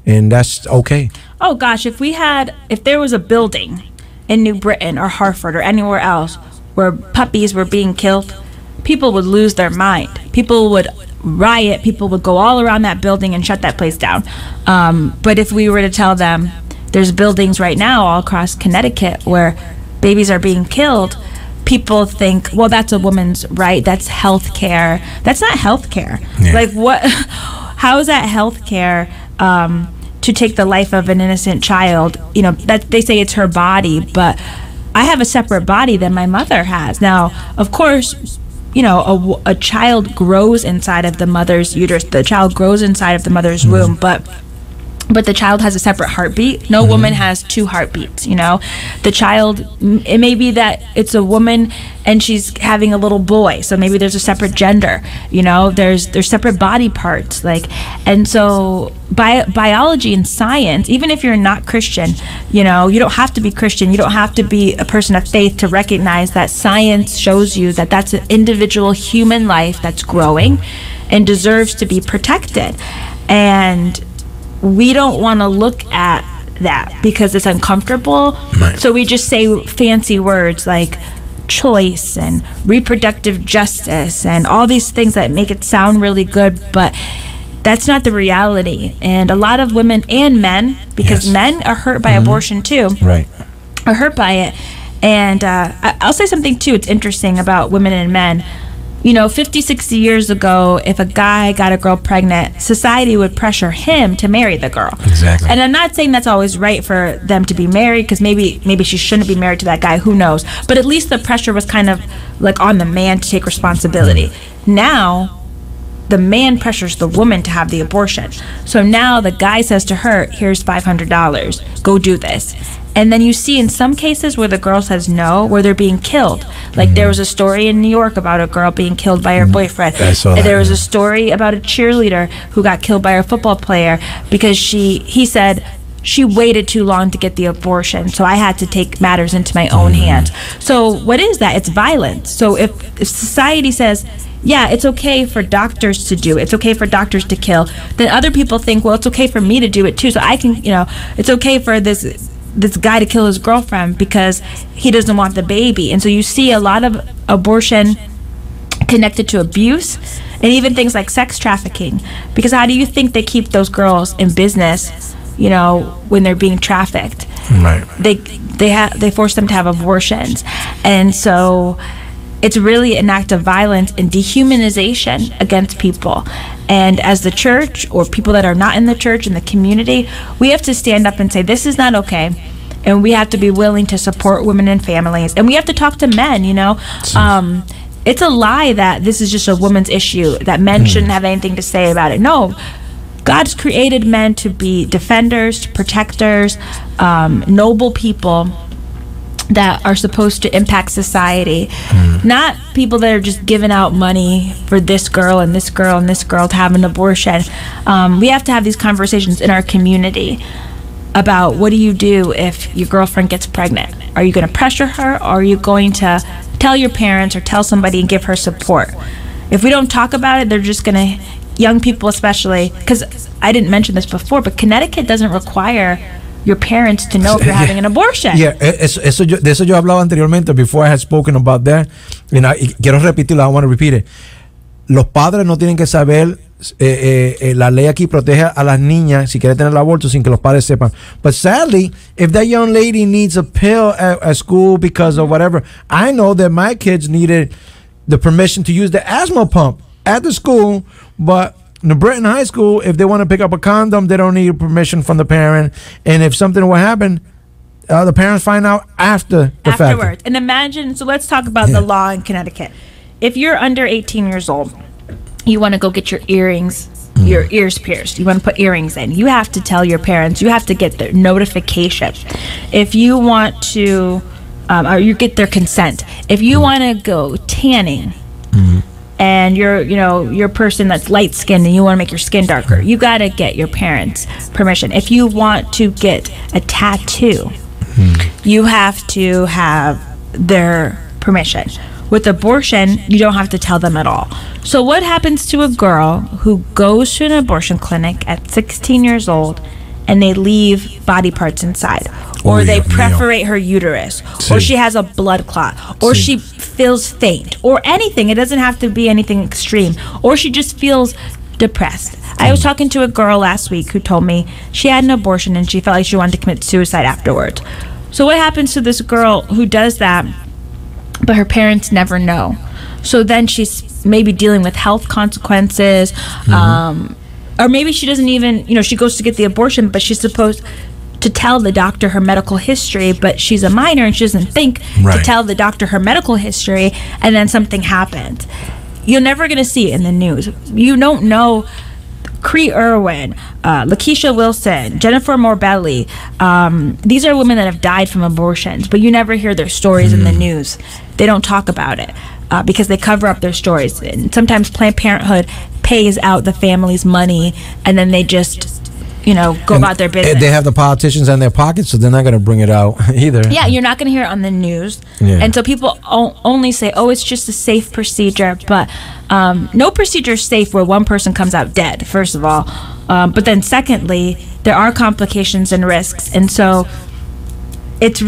and that's okay. Oh gosh, if there was a building in New Britain or Hartford or anywhere else where puppies were being killed, people would lose their mind. People would riot. People would go all around that building and shut that place down. But if we were to tell them there's buildings right now all across Connecticut where babies are being killed, people think, well, that's a woman's right. That's health care. That's not health care. Yeah. Like what? How is that health care? To take the life of an innocent child, that they say it's her body, but I have a separate body than my mother has. Now, of course, a child grows inside of the mother's uterus. The child grows inside of the mother's womb, but the child has a separate heartbeat. No woman has 2 heartbeats, The child, it may be that it's a woman and she's having a little boy, so maybe there's a separate gender, there's separate body parts, and so biology and science, even if you're not Christian, you don't have to be Christian, you don't have to be a person of faith to recognize that science shows you that that's an individual human life that's growing and deserves to be protected. And we don't want to look at that because it's uncomfortable. Right. So we just say fancy words like choice and reproductive justice and all these things that make it sound really good, but that's not the reality. And a lot of women and men, because men are hurt by abortion too, Right. are hurt by it. And I'll say something too, it's interesting about women and men. 50, 60 years ago, if a guy got a girl pregnant, society would pressure him to marry the girl. Exactly. And I'm not saying that's always right for them to be married, because maybe she shouldn't be married to that guy, who knows. But at least the pressure was kind of like on the man to take responsibility. Now, the man pressures the woman to have the abortion. So now the guy says to her, here's $500, go do this. And then you see in some cases where the girl says no, where they're being killed. Like there was a story in New York about a girl being killed by her boyfriend. I saw that, There was a story about a cheerleader who got killed by her football player because he said she waited too long to get the abortion, so I had to take matters into my own hands. So what is that? It's violence. So if society says, yeah, it's okay for doctors to do it, it's okay for doctors to kill, then other people think, well, it's okay for me to do it too, so I can, it's okay for this guy to kill his girlfriend because he doesn't want the baby. And so you see a lot of abortion connected to abuse and even things like sex trafficking, because how do you think they keep those girls in business, when they're being trafficked? Right. They force them to have abortions. And so it's really an act of violence and dehumanization against people. And as the church, or people that are not in the church, in the community, we have to stand up and say, this is not okay. And we have to be willing to support women and families. And we have to talk to men, It's a lie that this is just a woman's issue, that men shouldn't have anything to say about it. No. God's created men to be defenders, protectors, noble people that are supposed to impact society, not people that are just giving out money for this girl and this girl and this girl to have an abortion. We have to have these conversations in our community about, what do you do if your girlfriend gets pregnant? Are you going to pressure her, or are you going to tell your parents or tell somebody and give her support? If we don't talk about it, they're just going to, young people especially, because I didn't mention this before, but Connecticut doesn't require your parents to know if you're having an abortion. Yeah, de eso yo hablaba anteriormente, before I had spoken about that, and quiero repetirlo, I want to repeat it. Los padres no tienen que saber, la ley aquí protege a las niñas si quiere tener el aborto sin que los padres sepan. But sadly, if that young lady needs a pill at school because of whatever, I know that my kids needed the permission to use the asthma pump at the school, but in Britain High School, if they want to pick up a condom, they don't need permission from the parent. And if something will happen, the parents find out after the fact. Afterwards. And imagine, so let's talk about the law in Connecticut. If you're under 18 years old, you want to go get your earrings, your ears pierced, you want to put earrings in, you have to tell your parents, you have to get their notification. If you want to, or you get their consent. If you want to go tanning, and you're a person that's light skinned and you want to make your skin darker, you got to get your parents' permission. If you want to get a tattoo, you have to have their permission. With abortion, you don't have to tell them at all. So what happens to a girl who goes to an abortion clinic at 16 years old and they leave body parts inside, or they perforate her uterus, or she has a blood clot, or she feels faint, or anything? It doesn't have to be anything extreme, or she just feels depressed. I was talking to a girl last week who told me she had an abortion and she felt like she wanted to commit suicide afterwards. So what happens to this girl who does that, but her parents never know? So then she's maybe dealing with health consequences, or maybe she doesn't even, she goes to get the abortion, but she's supposed to tell the doctor her medical history, but she's a minor and she doesn't think to tell the doctor her medical history, and then something happens. You're never going to see it in the news. You don't know Cree Irwin, Lakeisha Wilson, Jennifer Morbelli. These are women that have died from abortions, but you never hear their stories in the news. They don't talk about it because they cover up their stories. And sometimes Planned Parenthood pays out the family's money, and then they just go about their business. They have the politicians in their pockets, so they're not going to bring it out either. Yeah, you're not going to hear it on the news. And so people only say, oh, it's just a safe procedure. But no procedure is safe where one person comes out dead, first of all. But then secondly, there are complications and risks. And so it's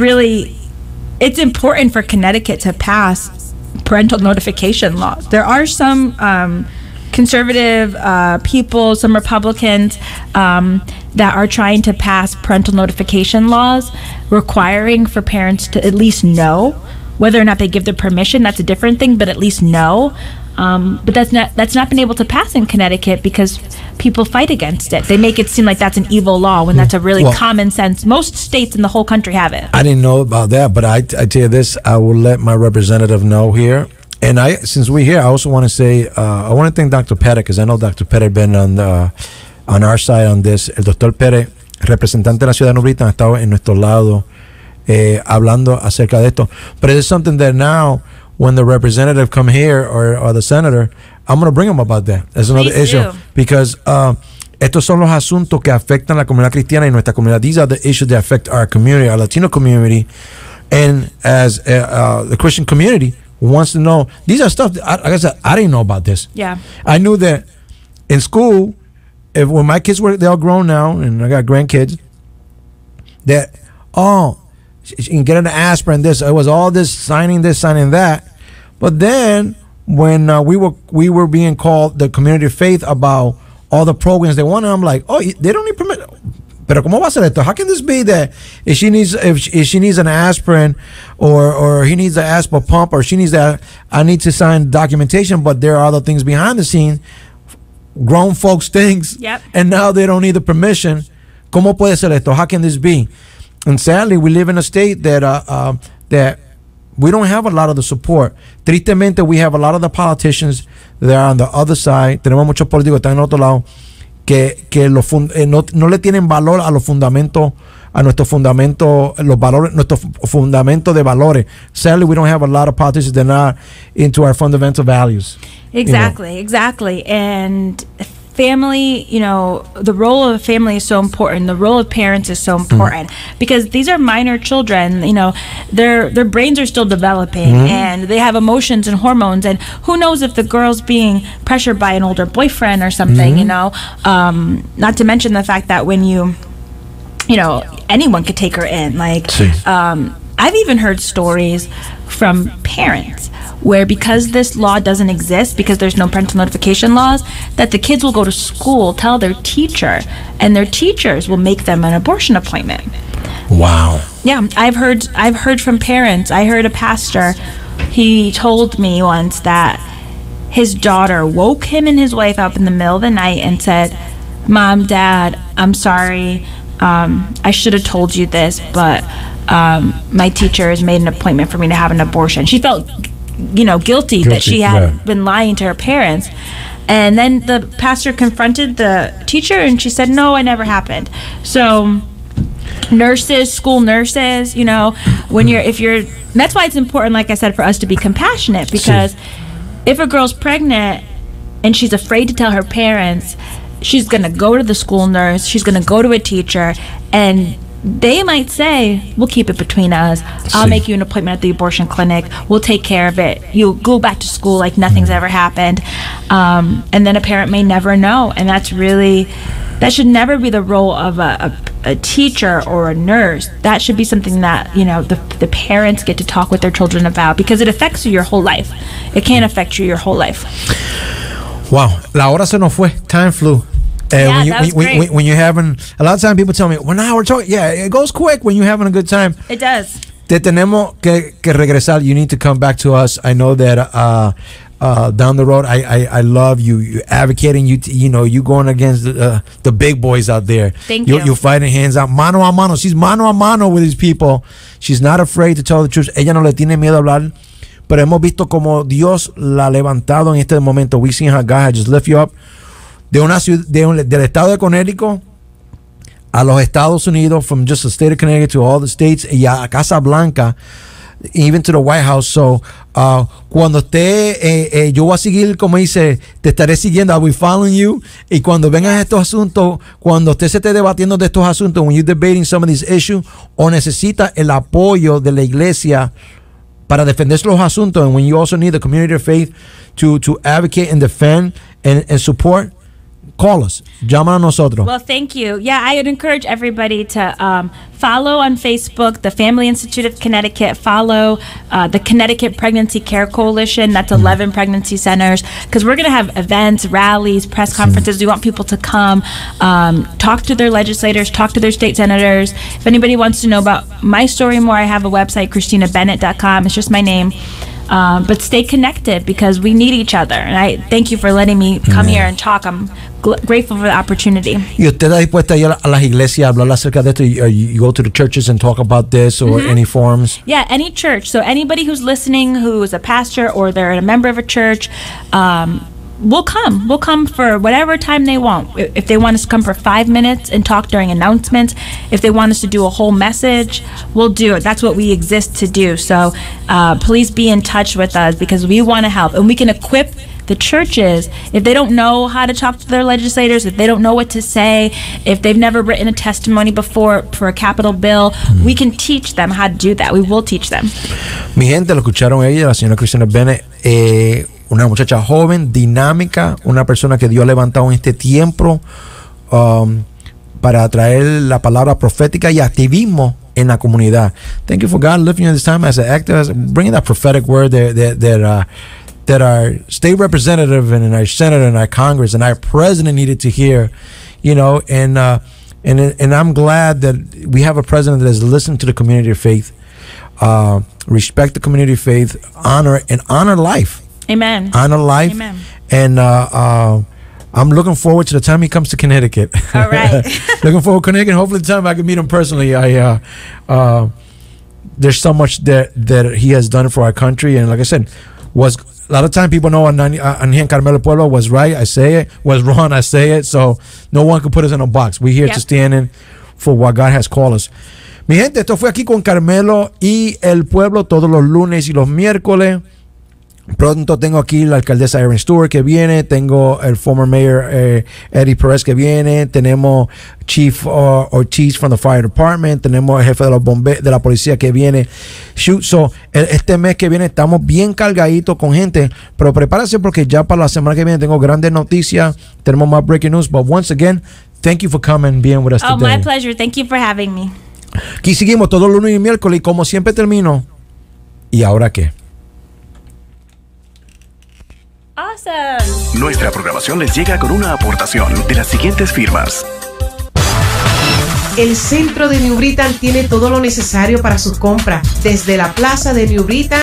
it's important for Connecticut to pass parental notification laws. There are some conservative people, some Republicans that are trying to pass parental notification laws requiring for parents to at least know. Whether or not they give the permission, that's a different thing, but at least know. But that's not been able to pass in Connecticut because people fight against it. They make it seem like that's an evil law when that's a really common sense. Most states in the whole country have it. I didn't know about that, but I tell you this, I will let my representative know here. And since we're here, I also want to say, I want to thank Dr. Pettit, because I know Dr. Pettit been on our side on this. El Dr. Pettit, representante de la ciudad de New Britain, ha estado en nuestro lado hablando acerca de esto. But it is something that now, when the representative come here or the senator, I'm going to bring them about that. That's another issue. Because estos son los asuntos que afectan la comunidad cristiana y nuestra comunidad. These are the issues that affect our community, our Latino community. And as the Christian community wants to know, these are stuff that, like I said, I didn't know about this. Yeah. I knew that in school, when my kids they're all grown now, and I got grandkids, that, you can get an aspirin, this, it was all this, signing that. But then when we were being called the community of faith about all the programs they wanted, I'm like, they don't need permit. Pero ¿cómo va a ser esto? How can this be that if she needs an aspirin or he needs an aspirin pump or she needs that, I need to sign documentation, but there are other things behind the scene, grown folks things, and now they don't need the permission. ¿Cómo puede ser esto? How can this be? And sadly, we live in a state that we don't have a lot of the support. Tristemente, we have a lot of the politicians that are on the other side. Tenemos muchos políticos que están en otro lado que no le tienen valor a los fundamentos, a nuestros fundamentos, los valores, nuestros fundamentos de valores. Sadly, we don't have a lot of politicians that are not into our fundamental values. Exactly. And family, the role of a family is so important. The role of parents is so important because these are minor children. Their brains are still developing and they have emotions and hormones. And who knows if the girl's being pressured by an older boyfriend or something, not to mention the fact that when anyone could take her in. I've even heard stories from parents where because this law doesn't exist, because there's no parental notification laws, that the kids will go to school, tell their teacher, and their teachers will make them an abortion appointment. Wow. Yeah, I've heard from parents. I heard a pastor, he told me once that his daughter woke him and his wife up in the middle of the night and said, "Mom, Dad, I'm sorry. I should have told you this, but my teacher has made an appointment for me to have an abortion." She felt guilty that she had been lying to her parents. And then the pastor confronted the teacher and she said, "No, it never happened." So school nurses, that's why it's important, like I said, for us to be compassionate, because if a girl's pregnant and she's afraid to tell her parents, she's going to go to the school nurse, she's going to go to a teacher, and they might say, "We'll keep it between us. I'll make you an appointment at the abortion clinic. We'll take care of it. You'll go back to school like nothing's ever happened." And then a parent may never know. And that should never be the role of a teacher or a nurse. That should be something that, the parents get to talk with their children about, because it affects you your whole life. It can affect you your whole life. Wow. La hora se nos fue. Time flew. When you're having, a lot of times people tell me, "Well, now we're talking." Yeah, it goes quick when you're having a good time. It does. Te tenemos que regresar. You need to come back to us. I know that down the road, I love you advocating. You going against the big boys out there. Thank you. You're fighting hands out, mano a mano. She's mano a mano with these people. She's not afraid to tell the truth. Ella no le tiene miedo a hablar. Pero hemos visto como Dios la ha levantado en este momento. We seen how God has just lift you up. Del estado de Connecticut a los Estados Unidos, from just the state of Connecticut to all the states, y a Casa Blanca, even to the White House. So, cuando esté, yo voy a seguir, como dice, te estaré siguiendo, I'll be following you. Y cuando vengan estos asuntos, cuando usted se esté debatiendo de estos asuntos, when you're debating some of these issues, o necesita el apoyo de la iglesia para defender los asuntos, and when you also need the community of faith to advocate and defend and support, call us. Llama a nosotros. Well, thank you. Yeah, I would encourage everybody to follow on Facebook the Family Institute of Connecticut, follow the Connecticut Pregnancy Care Coalition. That's 11 pregnancy centers, because we're going to have events, rallies, press conferences. We want people to come, talk to their legislators, talk to their state senators. If anybody wants to know about my story more, I have a website, ChristinaBennett.com. It's just my name. But stay connected, because we need each other. And I thank you for letting me come here and talk. I'm grateful for the opportunity. ¿Y usted está dispuesta a ir a las iglesias a hablar acerca de esto? You go to the churches and talk about this, or any forums? Yeah, any church. So anybody who's listening who is a pastor or they're a member of a church, we'll come. We'll come for whatever time they want. If they want us to come for 5 minutes and talk during announcements, if they want us to do a whole message, we'll do it. That's what we exist to do. So please be in touch with us, because we want to help. And we can equip the churches if they don't know how to talk to their legislators, if they don't know what to say, if they've never written a testimony before for a capital bill. We can teach them how to do that. We will teach them. Mi gente, lo escucharon ella, la señora Cristina Bennett, una muchacha joven, dinámica, una persona que Dios ha levantado en este tiempo para traer la palabra profética y activismo en la comunidad. Thank you for God lifting you at this time as an actor, bringing that prophetic word that our state representative and our senator and our Congress and our president needed to hear, you know, and I'm glad that we have a president that has listened to the community of faith, respect the community of faith, honor life. Amen. Honor life. Amen. And I'm looking forward to the time he comes to Connecticut. All right. Looking forward to Connecticut. Hopefully the time I can meet him personally. There's so much that he has done for our country, and like I said, a lot of time people know Angel Carmelo Pueblo was right, I say it, was wrong, I say it, so no one can put us in a box. We're here to stand in for what God has called us. Mi gente, esto fue aquí con Carmelo y el Pueblo todos los lunes y los miércoles. Pronto tengo aquí la alcaldesa Erin Stewart que viene, tengo el former mayor Eddie Perez que viene, tenemos Chief Ortiz from the Fire Department, tenemos el jefe de los bomberos de la policía que viene. So, este mes que viene estamos bien cargaditos con gente, pero prepárase porque ya para la semana que viene tengo grandes noticias, tenemos más breaking news. But once again, thank you for coming, being with us today. Oh, my pleasure. Thank you for having me. Aquí seguimos todos los lunes y miércoles y como siempre termino, ¿y ahora qué? Awesome. Nuestra programación les llega con una aportación de las siguientes firmas. El centro de New Britain tiene todo lo necesario para sus compras, desde la plaza de New Britain